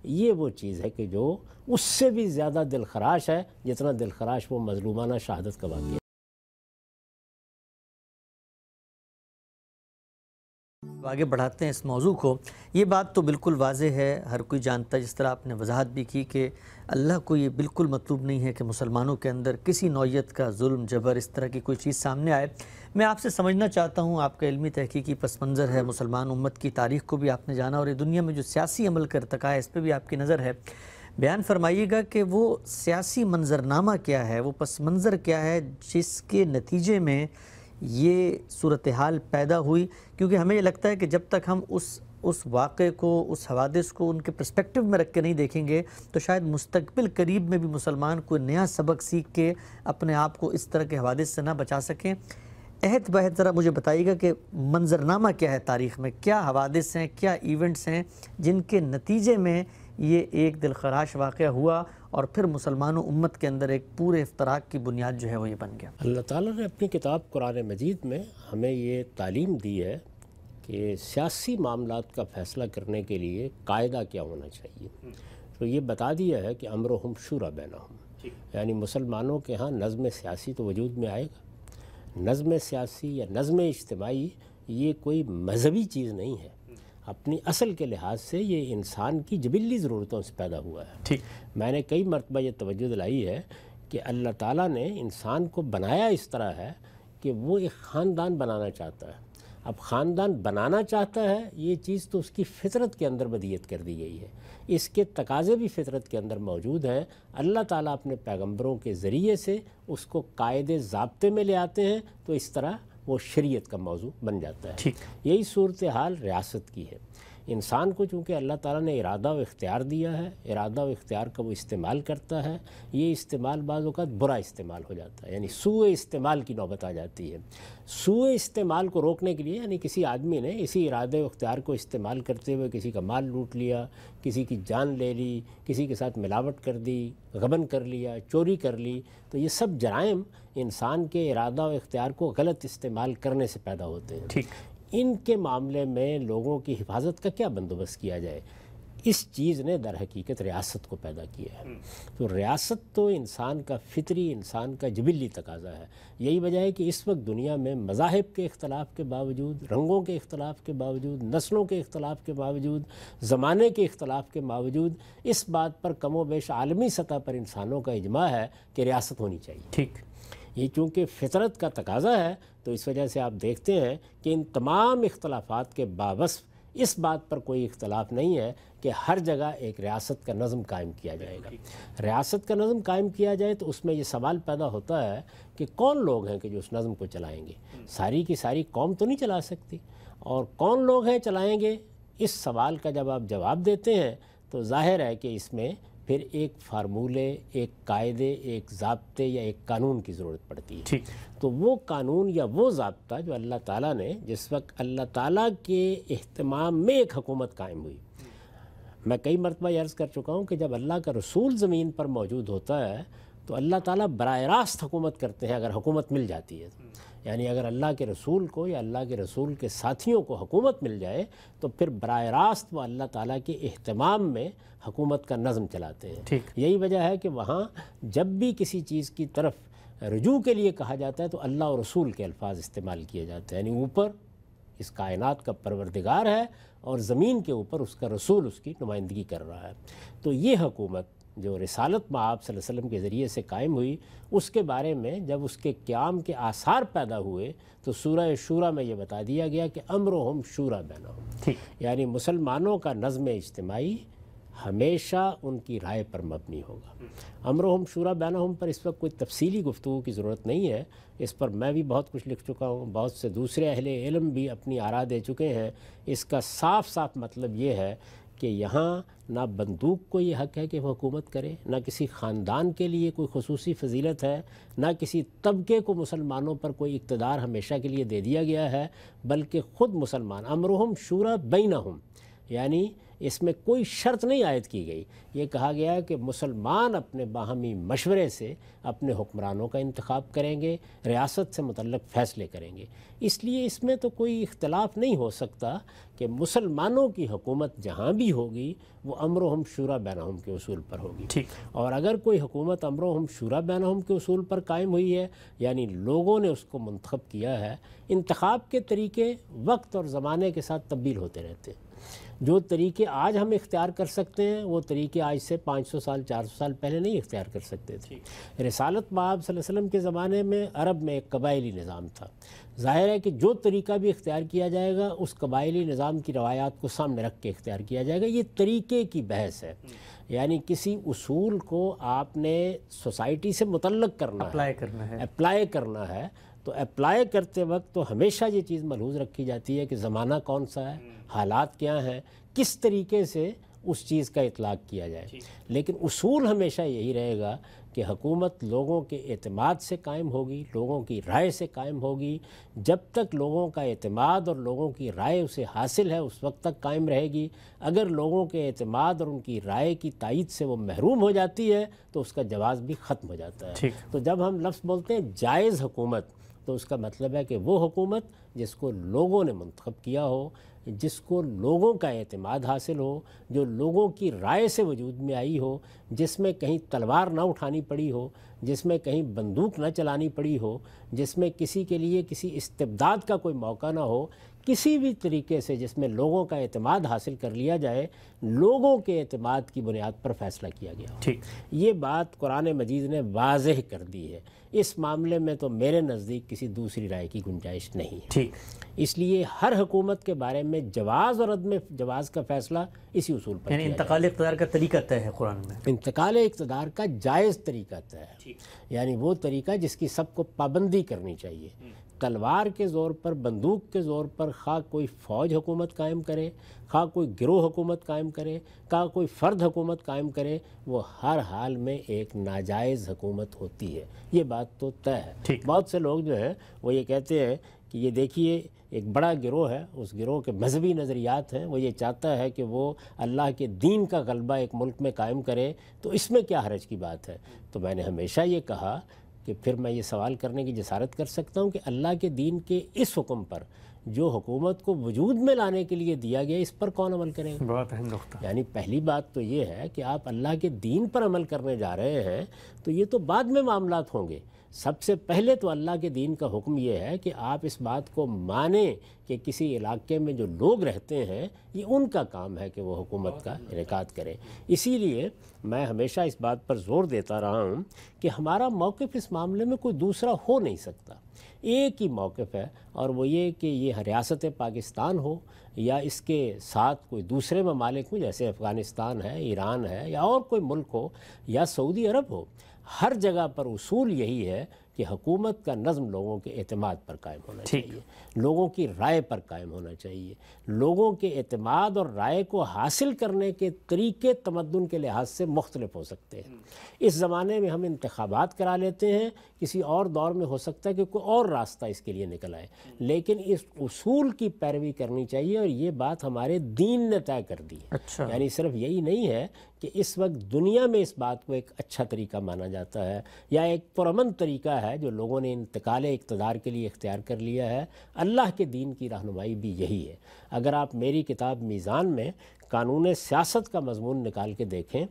یہ وہ چیز ہے کہ جو اس سے بھی زیادہ دل خراش ہے جتنا دل خراش وہ مظلومانہ شہادت کا واقعہ. آگے بڑھاتے ہیں اس موضوع کو. یہ بات تو بالکل واضح ہے, ہر کوئی جانتا ہے, جس طرح آپ نے وضاحت بھی کی کہ اللہ کو یہ بالکل مطلوب نہیں ہے کہ مسلمانوں کے اندر کسی نوعیت کا ظلم جبر اس طرح کی کوئی چیز سامنے آئے. میں آپ سے سمجھنا چاہتا ہوں, آپ کا علمی تحقیقی پس منظر ہے, مسلمان امت کی تاریخ کو بھی آپ نے جانا اور یہ دنیا میں جو سیاسی عمل کا ارتقاء ہے اس پہ بھی آپ کی نظر ہے. بیان فرمائیے گا کہ وہ سیاسی منظرنامہ کیا ہے, وہ پس منظر کیا ہے جس کے نتیجے میں یہ صورتحال پیدا ہوئی, کیونکہ ہمیں یہ لگتا ہے کہ جب تک ہم اس واقعے کو, اس حوادث کو ان کے پرسپیکٹیو میں رکھ کے نہیں دیکھیں گے تو شاید مستقبل قریب میں بھی مسلمان کوئی نیا سبق سیکھ کے اپنے آپ کو اس طرح کے حوادث سے نہ بچا سکیں. عہد بہد ذرا مجھے بتائیے گا کہ منظرنامہ کیا ہے تاریخ میں, کیا حوادث ہیں, کیا ایونٹس ہیں جن کے نتیجے میں یہ ایک دل خراش واقعہ ہوا اور پھر مسلمانوں امت کے اندر ایک پورے افتراق کی بنیاد جو ہے وہ یہ بن گیا. اللہ تعالیٰ نے اپنی کتاب قرآن مجید میں ہمیں یہ تعلیم دی ہے کہ سیاسی معاملات کا فیصلہ کرنے کے لیے قاعدہ کیا ہونا چاہیے. تو یہ بتا دیا ہے کہ امرہم شورا بینہم, یعنی مسلمانوں کے ہاں نظم سیاسی تو وجود میں آئے گا. نظم سیاسی یا نظم اجتماعی یہ کوئی مذہبی چیز نہیں ہے, اپنی اصل کے لحاظ سے یہ انسان کی جبلی ضرورتوں سے پیدا ہوا ہے. میں نے کئی مرتبہ یہ توجہ دلائی ہے کہ اللہ تعالیٰ نے انسان کو بنایا اس طرح ہے کہ وہ ایک خاندان بنانا چاہتا ہے. اب خاندان بنانا چاہتا ہے یہ چیز تو اس کی فطرت کے اندر بدیت کر دی گئی ہے, اس کے تقاضے بھی فطرت کے اندر موجود ہیں. اللہ تعالیٰ اپنے پیغمبروں کے ذریعے سے اس کو قاعدے ضابطے میں لے آتے ہیں تو اس طرح وہ شریعت کا موضوع بن جاتا ہے. یہی صورتحال ریاست کی ہے. انسان کو چونکہ اللہ تعالیٰ نے ارادہ و اختیار دیا ہے, ارادہ و اختیار کا وہ استعمال کرتا ہے. یہ استعمال بعض اوقات برا استعمال ہو جاتا ہے, یعنی سوء استعمال کی نوبت آ جاتی ہے. سوء استعمال کو روکنے کے لیے یعنی کسی آدمی نے اسی ارادے و اختیار کو استعمال کرتے ہوئے کسی کا مال لوٹ لیا, کسی کی جان لے لی, کسی کے ساتھ ملاوٹ کر دی, غبن کر لیا, چوری کر لی, تو یہ سب جرائم انسان کے ارادہ و اختیار کو غلط استعمال کرنے سے پیدا ہوتے ہیں. ان کے معاملے میں لوگوں کی حفاظت کا کیا بندوبست کیا جائے, اس چیز نے در حقیقت ریاست کو پیدا کیا ہے. تو ریاست تو انسان کا فطری, انسان کا جبلی تقاضا ہے. یہی وجہ ہے کہ اس وقت دنیا میں مذاہب کے اختلاف کے باوجود, رنگوں کے اختلاف کے باوجود, نسلوں کے اختلاف کے باوجود, زمانے کے اختلاف کے باوجود اس بات پر کم و بیش عالمی سطح پر انسانوں کا اجماع ہے کہ ریاست ہونی چاہیے. یہ چونکہ فطرت کا تقاضا ہے تو اس وجہ سے آپ دیکھتے ہیں کہ ان تمام اختلافات کے باوصف اس بات پر کوئی اختلاف نہیں ہے کہ ہر جگہ ایک ریاست کا نظم قائم کیا جائے گا. ریاست کا نظم قائم کیا جائے تو اس میں یہ سوال پیدا ہوتا ہے کہ کون لوگ ہیں کہ جو اس نظم کو چلائیں گے. ساری کی ساری قوم تو نہیں چلا سکتی, اور کون لوگ ہیں چلائیں گے, اس سوال کا جب آپ جواب دیتے ہیں تو ظاہر ہے کہ اس میں پھر ایک فارمولے, ایک قاعدے, ایک ضابطے یا ایک قانون کی ضرورت پڑتی ہے. تو وہ قانون یا وہ ضابطہ جو اللہ تعالیٰ نے, جس وقت اللہ تعالیٰ کے اہتمام میں ایک حکومت قائم ہوئی, میں کئی مرتبہ عرض کر چکا ہوں کہ جب اللہ کا رسول زمین پر موجود ہوتا ہے تو اللہ تعالیٰ براہ راست حکومت کرتے ہیں اگر حکومت مل جاتی ہے. یعنی اگر اللہ کے رسول کو یا اللہ کے رسول کے ساتھیوں کو حکومت مل جائے تو پھر براہ راست وہ اللہ تعالیٰ کے اہتمام میں حکومت کا نظم چلاتے ہیں. یہی وجہ ہے کہ وہاں جب بھی کسی چیز کی طرف رجوع کے لیے کہا جاتا ہے تو اللہ اور رسول کے الفاظ استعمال کیے جاتے ہیں. یعنی اوپر اس کائنات کا پروردگار ہے اور زمین کے اوپر اس کا رسول اس کی نمائندگی کر رہا ہے. تو یہ حکومت جو رسالت مآب صلی اللہ علیہ وسلم کے ذریعے سے قائم ہوئی, اس کے بارے میں جب اس کے قیام کے آثار پیدا ہوئے تو سورہ شورا میں یہ بتا دیا گیا کہ امرہم شورا بینہم, یعنی مسلمانوں کا نظم اجتماعی ہمیشہ ان کی رائے پر مبنی ہوگا. امرہم شورا بینہم پر اس وقت کوئی تفصیلی گفتگو کی ضرورت نہیں ہے, اس پر میں بھی بہت کچھ لکھ چکا ہوں, بہت سے دوسرے اہل علم بھی اپنی آراء دے چکے ہیں. اس کا صاف صاف مطلب یہ ہے کہ یہاں نہ بندوق کو یہ حق ہے کہ وہ حکومت کرے، نہ کسی خاندان کے لیے کوئی خصوصی فضیلت ہے، نہ کسی طبقے کو مسلمانوں پر کوئی اقتدار ہمیشہ کے لیے دے دیا گیا ہے، بلکہ خود مسلمان امرہم شورا بینہم، یعنی اس میں کوئی شرط نہیں عائد کی گئی۔ یہ کہا گیا ہے کہ مسلمان اپنے باہمی مشورے سے اپنے حکمرانوں کا انتخاب کریں گے، ریاست سے متعلق فیصلے کریں گے۔ اس لیے اس میں تو کوئی اختلاف نہیں ہو سکتا کہ مسلمانوں کی حکومت جہاں بھی ہوگی وہ امرہم شورا بینہم کے اصول پر ہوگی۔ اور اگر کوئی حکومت امرہم شورا بینہم کے اصول پر قائم ہوئی ہے، یعنی لوگوں نے اس کو منتخب کیا ہے، انتخاب کے طریقے وقت اور زمانے کے ساتھ تبدیل ہوتے رہتے ہیں۔ جو طریقے آج ہم اختیار کر سکتے ہیں وہ طریقے آج سے 500 سال 400 سال پہلے نہیں اختیار کر سکتے تھے۔ رسالت مآب صلی اللہ علیہ وسلم کے زمانے میں عرب میں ایک قبائلی نظام تھا۔ ظاہر ہے کہ جو طریقہ بھی اختیار کیا جائے گا اس قبائلی نظام کی روایات کو سامنے رکھ کے اختیار کیا جائے گا۔ یہ طریقے کی بحث ہے، یعنی کسی اصول کو آپ نے سوسائٹی سے متعلق کرنا ہے، اپلائی کرنا ہے، تو اپلائی کرتے وقت تو ہمیشہ یہ چیز ملحوظ رکھی جاتی ہے کہ زمانہ کون سا ہے، حالات کیا ہیں، کس طریقے سے اس چیز کا اطلاق کیا جائے۔ لیکن اصول ہمیشہ یہی رہے گا کہ حکومت لوگوں کے اعتماد سے قائم ہوگی، لوگوں کی رائے سے قائم ہوگی۔ جب تک لوگوں کا اعتماد اور لوگوں کی رائے اسے حاصل ہے اس وقت تک قائم رہے گی۔ اگر لوگوں کے اعتماد اور ان کی رائے کی تائید سے وہ محروم ہو جاتی ہے تو اس کا جواز بھی ختم ہو جاتا ہے۔ تو جب ہم لفظ بولتے ہیں جائز حکومت تو اس کا مطلب ہے کہ وہ حکومت جس کو لوگوں نے منتخب کیا ہو، جس کو لوگوں کا اعتماد حاصل ہو، جو لوگوں کی رائے سے وجود میں آئی ہو، جس میں کہیں تلوار نہ اٹھانی پڑی ہو، جس میں کہیں بندوق نہ چلانی پڑی ہو، جس میں کسی کے لیے کسی استبداد کا کوئی موقع نہ ہو، کسی بھی طریقے سے جس میں لوگوں کا اعتماد حاصل کر لیا جائے، لوگوں کے اعتماد کی بنیاد پر فیصلہ کیا گیا ہو۔ یہ بات قرآن مجید نے واضح کر دی ہے۔ اس معاملے میں تو میرے نزدیک کسی دوسری رائے کی گنجائش نہیں ہے۔ اس لیے ہر حکومت کے بارے میں جواز اور عدم جواز کا فیصلہ اسی اصول پر، یعنی انتقال اقتدار کا طریقہ طے ہے قرآن میں، انتقال اقتدار کا جائز طریقہ طے ہے، یعنی وہ طریقہ جس کی سب کو پابندی کرنی چاہیے۔ تلوار کے زور پر، بندوق کے زور پر خواہ کوئی فوج حکومت قائم کرے، خواہ کوئی گروہ حکومت قائم کرے، خواہ کوئی فرد حکومت قائم کرے، وہ ہر حال میں ایک ناجائز حکومت ہوتی ہے۔ یہ بات تو طے ہے۔ بہت سے لوگ جو ہیں وہ یہ کہتے ہیں کہ یہ دیکھیے ایک بڑا گروہ ہے، اس گروہ کے مذہبی نظریات ہیں، وہ یہ چاہتا ہے کہ وہ اللہ کے دین کا غلبہ ایک ملک میں قائم کرے، تو اس میں کیا حرج کی بات ہے؟ تو میں نے ہمیشہ یہ کہا کہ پھر میں یہ سوال کرنے کی جسارت کر سکتا ہوں کہ اللہ کے دین کے اس حکم پر جو حکومت کو وجود میں لانے کے لیے دیا گیا، اس پر کون عمل کرے گا؟ بہت اہم نقطہ۔ یعنی پہلی بات تو یہ ہے کہ آپ اللہ کے دین پر عمل کرنے جا رہے ہیں تو یہ تو بعد میں معاملات ہوں گے۔ سب سے پہلے تو اللہ کے دین کا حکم یہ ہے کہ آپ اس بات کو مانیں کہ کسی علاقے میں جو لوگ رہتے ہیں یہ ان کا کام ہے کہ وہ حکومت کا انعقاد کریں۔ اسی لیے میں ہمیشہ اس بات پر زور دیتا رہا ہوں کہ ہمارا موقف اس معاملے میں کوئی دوسرا ہو نہیں سکتا، ایک ہی موقف ہے، اور وہ یہ کہ یہ ریاست پاکستان ہو یا اس کے ساتھ کوئی دوسرے ممالک ہوں جیسے افغانستان ہے، ایران ہے، یا اور کوئی ملک ہو، یا سعودی عرب ہو، ہر جگہ پر اصول یہی ہے کہ حکومت کا نظم لوگوں کے اعتماد پر قائم ہونا چاہیے، لوگوں کی رائے پر قائم ہونا چاہیے۔ لوگوں کے اعتماد اور رائے کو حاصل کرنے کے طریقے تمدن کے لحاظ سے مختلف ہو سکتے ہیں۔ اس زمانے میں ہم انتخابات کرا لیتے ہیں، کسی اور دور میں ہو سکتا ہے کہ کوئی اور راستہ اس کے لیے نکل آئے، لیکن اس اصول کی پیروی کرنی چاہیے، اور یہ بات ہمارے دین نے طے کر دی ہے۔ یعنی صرف یہی نہیں ہے کہ اس وقت دنیا میں اس بات کو ایک اچھا طریقہ مانا جاتا ہے یا ایک پرامن طریقہ ہے جو لوگوں نے انتقال اقتدار کے لیے اختیار کر لیا ہے، اللہ کے دین کی رہنمائی بھی یہی ہے۔ اگر آپ میری کتاب میزان میں قانون سیاست کا مضمون نکال کے دیکھیں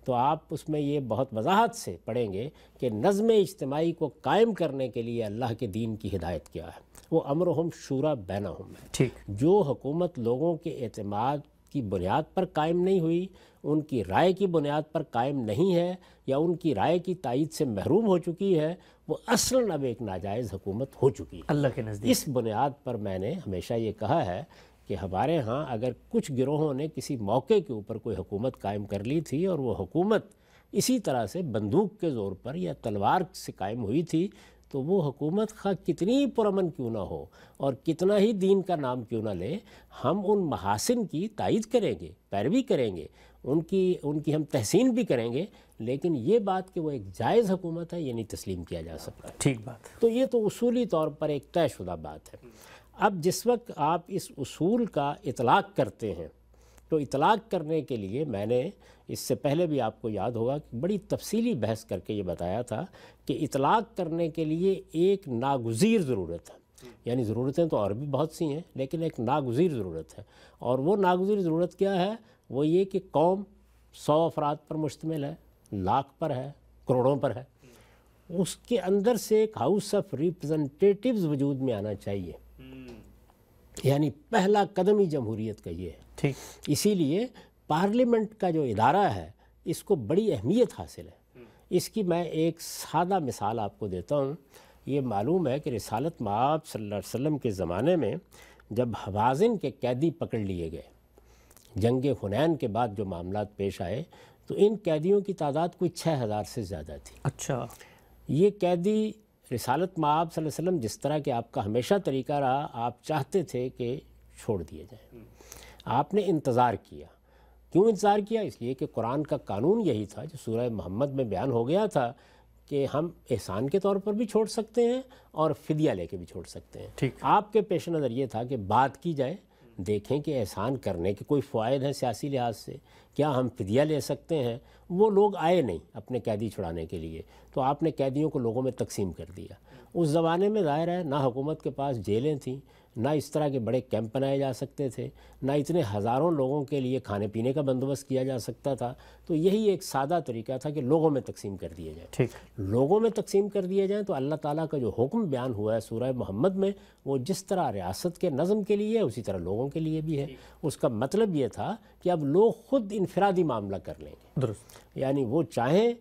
تو آپ اس میں یہ بہت وضاحت سے پڑھیں گے کہ نظم اجتماعی کو قائم کرنے کے لیے اللہ کے دین کی ہدایت کیا ہے، وہ امرہم شورا بینہم ہے۔ جو حکومت لوگوں کے اعتماد کی بنیاد پر قائم نہیں ہوئی، ان کی رائے کی بنیاد پر قائم نہیں ہے، یا ان کی رائے کی تائید سے محروم ہو چکی ہے، وہ اصلاً اب ایک ناجائز حکومت ہو چکی ہے اللہ کے نزدیک۔ اس بنیاد پر میں نے ہمیشہ یہ کہا ہے کہ ہمارے ہاں اگر کچھ گروہوں نے کسی موقع کے اوپر کوئی حکومت قائم کر لی تھی اور وہ حکومت اسی طرح سے بندوق کے زور پر یا تلوار سے قائم ہوئی تھی، تو وہ حکومت خواہ کتنی پرامن کیوں نہ ہو اور کتنا ہی دین کا نام کیوں نہ لے، ہم ان محاسن کی تائید کریں گے، پیروی کریں گے، ان کی ہم تحسین بھی کریں گے، لیکن یہ بات کہ وہ ایک جائز حکومت ہے یہ نہیں تسلیم کیا جا سکتا۔ ٹھیک بات۔ تو یہ تو اصولی طور پر ایک طے شدہ بات ہے۔ اب جس وقت آپ اس اصول کا اطلاق کرتے ہیں تو اطلاق کرنے کے لیے میں نے اس سے پہلے بھی آپ کو یاد ہوگا کہ بڑی تفصیلی بحث کر کے یہ بتایا تھا کہ اطلاق کرنے کے لیے ایک ناگزیر ضرورت ہے، یعنی ضرورتیں تو اور بھی بہت سی ہیں لیکن ایک ناگزیر ضرورت ہے، اور وہ ناگزیر ضرورت کیا ہے؟ وہ یہ کہ قوم 100 افراد پر مشتمل ہے، لاکھ پر ہے، کروڑوں پر ہے، اس کے اندر سے ایک ہاؤس آف ریپرزنٹیٹیوز وجود میں آنا چاہیے، یعنی پہلا قدم ہی جمہوریت کا یہ ہے۔ ٹھیک۔ اسی لیے پارلیمنٹ کا جو ادارہ ہے اس کو بڑی اہمیت حاصل ہے۔ اس کی میں ایک سادہ مثال آپ کو دیتا ہوں۔ یہ معلوم ہے کہ رسالت مآب صلی اللہ علیہ وسلم کے زمانے میں جب حوازن کے قیدی پکڑ لیے گئے، جنگ حنین کے بعد جو معاملات پیش آئے، تو ان قیدیوں کی تعداد کوئی 6000 سے زیادہ تھی۔ اچھا۔ یہ قیدی رسالت مآب صلی اللہ علیہ وسلم جس طرح کہ آپ کا ہمیشہ طریقہ رہا، آپ چاہتے تھے کہ چھوڑ دیے جائیں، آپ نے انتظار کیا۔ کیوں انتظار کیا؟ اس لیے کہ قرآن کا قانون یہی تھا جو سورہ محمد میں بیان ہو گیا تھا کہ ہم احسان کے طور پر بھی چھوڑ سکتے ہیں اور فدیہ لے کے بھی چھوڑ سکتے ہیں۔ ٹھیک۔ آپ کے پیش نظر یہ تھا کہ بات کی جائے، دیکھیں کہ احسان کرنے کے کوئی فوائد ہیں سیاسی لحاظ سے، کیا ہم فدیہ لے سکتے ہیں؟ وہ لوگ آئے نہیں اپنے قیدی چھڑانے کے لیے، تو آپ نے قیدیوں کو لوگوں میں تقسیم کر دیا۔ اس زمانے میں ظاہر ہے نہ حکومت کے پاس جیلیں تھیں، نہ اس طرح کے بڑے کیمپ بنائے جا سکتے تھے، نہ اتنے ہزاروں لوگوں کے لیے کھانے پینے کا بندوبست کیا جا سکتا تھا، تو یہی ایک سادہ طریقہ تھا کہ لوگوں میں تقسیم کر دیے جائیں۔ ٹھیک۔ لوگوں میں تقسیم کر دیے جائیں تو اللہ تعالیٰ کا جو حکم بیان ہوا ہے سورہ محمد میں، وہ جس طرح ریاست کے نظم کے لیے ہے اسی طرح لوگوں کے لیے بھی ہے۔ اس کا مطلب یہ تھا کہ اب لوگ خود انفرادی معاملہ کر لیں گے، درست۔ یعنی وہ چاہیں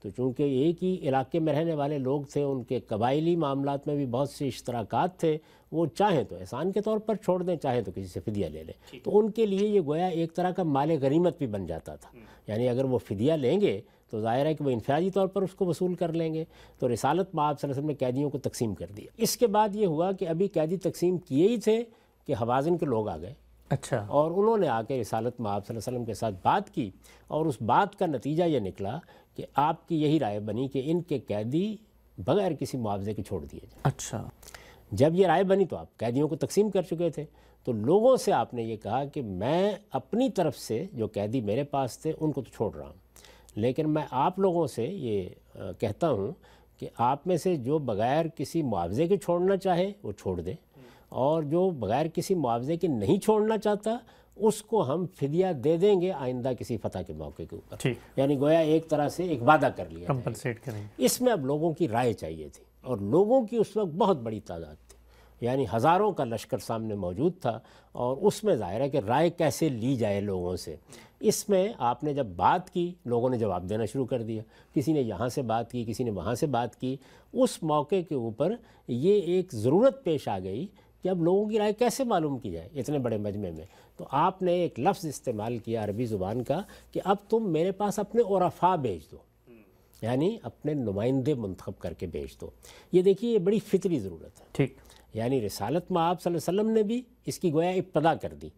تو چونکہ ایک ہی علاقے میں رہنے والے لوگ تھے، ان کے قبائلی معاملات میں بھی بہت سے اشتراکات تھے، وہ چاہیں تو احسان کے طور پر چھوڑ دیں، چاہیں تو کسی سے فدیہ لے لیں، تو ان کے لیے یہ گویا ایک طرح کا مال غنیمت بھی بن جاتا تھا۔ یعنی اگر وہ فدیہ لیں گے تو ظاہر ہے کہ وہ انفرادی طور پر اس کو وصول کر لیں گے۔ تو رسالت مآب صلی اللہ علیہ وسلم نے قیدیوں کو تقسیم کر دیا۔ اس کے بعد یہ ہوا کہ ابھی قیدی تقسیم کیے ہی تھے کہ حوازن کے لوگ آ گئے، اچھا۔ اور انہوں نے آ کے رسالت مآب صلی اللہ علیہ وسلم کے ساتھ بات کی، اور اس بات کا نتیجہ یہ نکلا کہ آپ کی یہی رائے بنی کہ ان کے قیدی بغیر کسی معاوضے کے چھوڑ دیے جائیں۔ اچھا۔ جب یہ رائے بنی تو آپ قیدیوں کو تقسیم کر چکے تھے، تو لوگوں سے آپ نے یہ کہا کہ میں اپنی طرف سے جو قیدی میرے پاس تھے ان کو تو چھوڑ رہا ہوں، لیکن میں آپ لوگوں سے یہ کہتا ہوں کہ آپ میں سے جو بغیر کسی معاوضے کے چھوڑنا چاہے وہ چھوڑ دے، اور جو بغیر کسی معاوضے کے نہیں چھوڑنا چاہتا اس کو ہم فدیہ دے دیں گے آئندہ کسی فتح کے موقع کے اوپر۔ ٹھیک۔ یعنی گویا ایک طرح سے ایک وعدہ کر لیا جائے۔ کمپنسیٹ کریں گے۔ اس میں اب لوگوں کی رائے چاہیے تھی، اور لوگوں کی اس وقت بہت بڑی تعداد تھی، یعنی ہزاروں کا لشکر سامنے موجود تھا، اور اس میں ظاہر ہے کہ رائے کیسے لی جائے لوگوں سے۔ اس میں آپ نے جب بات کی، لوگوں نے جواب دینا شروع کر دیا، کسی نے یہاں سے بات کی، کسی نے وہاں سے بات کی۔ اس موقع کے اوپر یہ ایک ضرورت پیش آ گئی کہ اب لوگوں کی رائے کیسے معلوم کی جائے اتنے بڑے مجمع میں۔ تو آپ نے ایک لفظ استعمال کیا عربی زبان کا کہ اب تم میرے پاس اپنے عرفاء بھیج دو، یعنی اپنے نمائندے منتخب کر کے بھیج دو۔ یہ دیکھیے یہ بڑی فطری ضرورت ہے۔ ٹھیک۔ یعنی رسالت مآب صلی اللہ علیہ وسلم نے بھی اس کی گویا ابتدا کر دی۔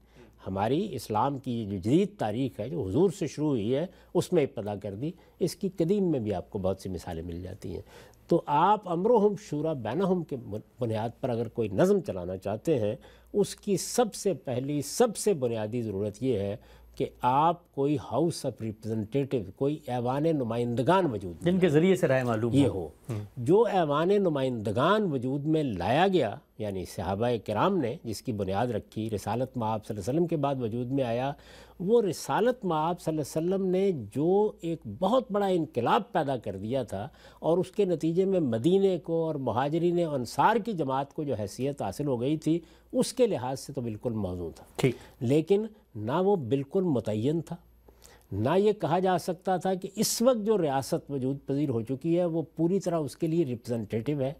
ہماری اسلام کی جو جدید تاریخ ہے جو حضور سے شروع ہوئی ہے اس میں ابتدا کر دی۔ اس کی قدیم میں بھی آپ کو بہت سی مثالیں مل جاتی ہیں۔ تو آپ امرہم شورا بینہم کے بنیاد پر اگر کوئی نظم چلانا چاہتے ہیں، اس کی سب سے پہلی سب سے بنیادی ضرورت یہ ہے کہ آپ کوئی ہاؤس آف ریپرزنٹیٹیو، کوئی ایوان نمائندگان وجود جن کے ذریعے سے رائے معلوم یہ ہو۔ جو ایوان نمائندگان وجود میں لایا گیا، یعنی صحابہ کرام نے جس کی بنیاد رکھی، رسالت مآب صلی اللہ علیہ وسلم کے بعد وجود میں آیا، وہ رسالت مآب صلی اللہ علیہ وسلم نے جو ایک بہت بڑا انقلاب پیدا کر دیا تھا، اور اس کے نتیجے میں مدینے کو اور مہاجرین انصار کی جماعت کو جو حیثیت حاصل ہو گئی تھی، اس کے لحاظ سے تو بالکل موزوں تھا۔ ٹھیک۔ لیکن نہ وہ بالکل متعین تھا، نہ یہ کہا جا سکتا تھا کہ اس وقت جو ریاست وجود پذیر ہو چکی ہے وہ پوری طرح اس کے لیے ریپرزنٹیٹیو ہے۔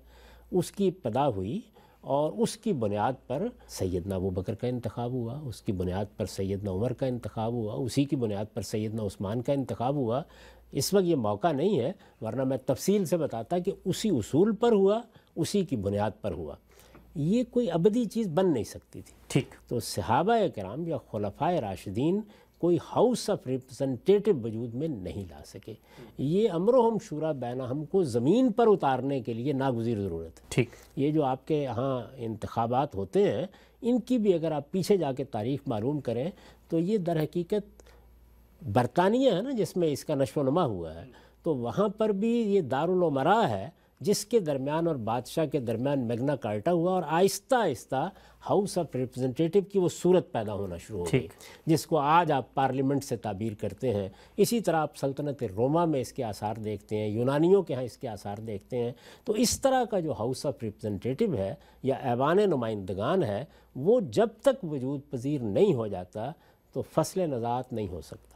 اس کی ابتدا ہوئی، اور اس کی بنیاد پر سیدنا ابوبکر کا انتخاب ہوا، اس کی بنیاد پر سیدنا عمر کا انتخاب ہوا، اسی کی بنیاد پر سیدنا عثمان کا انتخاب ہوا۔ اس وقت یہ موقع نہیں ہے، ورنہ میں تفصیل سے بتاتا کہ اسی اصول پر ہوا، اسی کی بنیاد پر ہوا، یہ کوئی ابدی چیز بن نہیں سکتی تھی۔ ٹھیک، تو صحابہ کرام یا خلفائے راشدین کوئی ہاؤس آف ریپرزنٹیٹو وجود میں نہیں لا سکے، یہ امرہم شورا بینہم کو زمین پر اتارنے کے لیے ناگزیر ضرورت ہے۔ ٹھیک، یہ جو آپ کے یہاں انتخابات ہوتے ہیں، ان کی بھی اگر آپ پیچھے جا کے تاریخ معلوم کریں تو یہ در حقیقت برطانیہ ہے نا جس میں اس کا نشو و نما ہوا ہے، تو وہاں پر بھی یہ دارالامراء ہے جس کے درمیان اور بادشاہ کے درمیان میگنا کارٹا ہوا، اور آہستہ آہستہ ہاؤس آف ریپرزنٹیٹو کی وہ صورت پیدا ہونا شروع ہو گئی جس کو آج آپ پارلیمنٹ سے تعبیر کرتے ہیں۔ اسی طرح آپ سلطنت روما میں اس کے آثار دیکھتے ہیں، یونانیوں کے ہاں اس کے آثار دیکھتے ہیں۔ تو اس طرح کا جو ہاؤس آف ریپرزنٹیٹو ہے یا ایوان نمائندگان ہے، وہ جب تک وجود پذیر نہیں ہو جاتا تو فصل نزاعت نہیں ہو سکتا،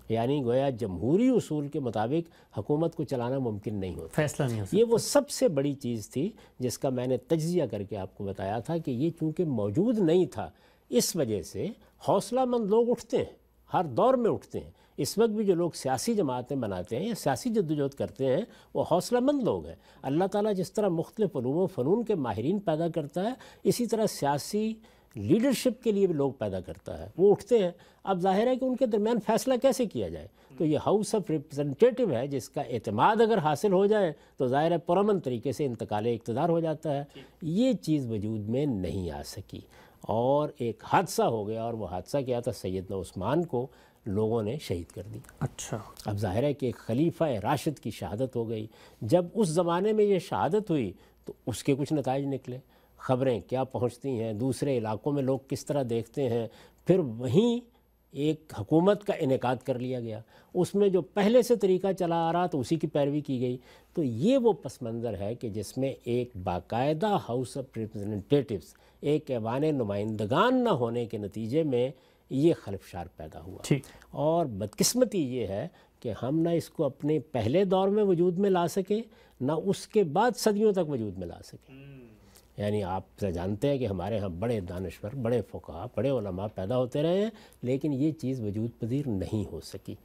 یعنی گویا جمہوری اصول کے مطابق حکومت کو چلانا ممکن نہیں ہوتا، فیصلہ نہیں ہو سکتا۔ یہ وہ سب سے بڑی چیز تھی جس کا میں نے تجزیہ کر کے آپ کو بتایا تھا کہ یہ چونکہ موجود نہیں تھا، اس وجہ سے حوصلہ مند لوگ اٹھتے ہیں، ہر دور میں اٹھتے ہیں۔ اس وقت بھی جو لوگ سیاسی جماعتیں بناتے ہیں یا سیاسی جدوجہد کرتے ہیں وہ حوصلہ مند لوگ ہیں۔ اللہ تعالیٰ جس طرح مختلف علوم و فنون کے ماہرین پیدا کرتا ہے، اسی طرح سیاسی لیڈرشپ کے لیے بھی لوگ پیدا کرتا ہے، وہ اٹھتے ہیں۔ اب ظاہر ہے کہ ان کے درمیان فیصلہ کیسے کیا جائے، تو یہ ہاؤس آف ریپرزنٹیٹو ہے جس کا اعتماد اگر حاصل ہو جائے تو ظاہر ہے پرامن طریقے سے انتقال اقتدار ہو جاتا ہے۔ یہ چیز وجود میں نہیں آ سکی، اور ایک حادثہ ہو گیا، اور وہ حادثہ کیا تھا، سیدنا عثمان کو لوگوں نے شہید کر دیا۔ اچھا، اب ظاہر ہے کہ ایک خلیفہ راشد کی شہادت ہو گئی۔ جب اس زمانے میں یہ شہادت ہوئی تو اس کے کچھ نتائج نکلے، خبریں کیا پہنچتی ہیں، دوسرے علاقوں میں لوگ کس طرح دیکھتے ہیں، پھر وہیں ایک حکومت کا انعقاد کر لیا گیا، اس میں جو پہلے سے طریقہ چلا آ رہا تو اسی کی پیروی کی گئی۔ تو یہ وہ پس منظر ہے کہ جس میں ایک باقاعدہ ہاؤس آف ریپرزنٹیٹیوز، ایک ایوان نمائندگان نہ ہونے کے نتیجے میں یہ خلفشار پیدا ہوا۔ اور بدقسمتی یہ ہے کہ ہم نہ اس کو اپنے پہلے دور میں وجود میں لا سکے، نہ اس کے بعد صدیوں تک وجود میں لا سکے۔ یعنی آپ جانتے ہیں کہ ہمارے ہاں بڑے دانشور، بڑے فقہا، بڑے علماء پیدا ہوتے رہے ہیں، لیکن یہ چیز وجود پذیر نہیں ہو سکی۔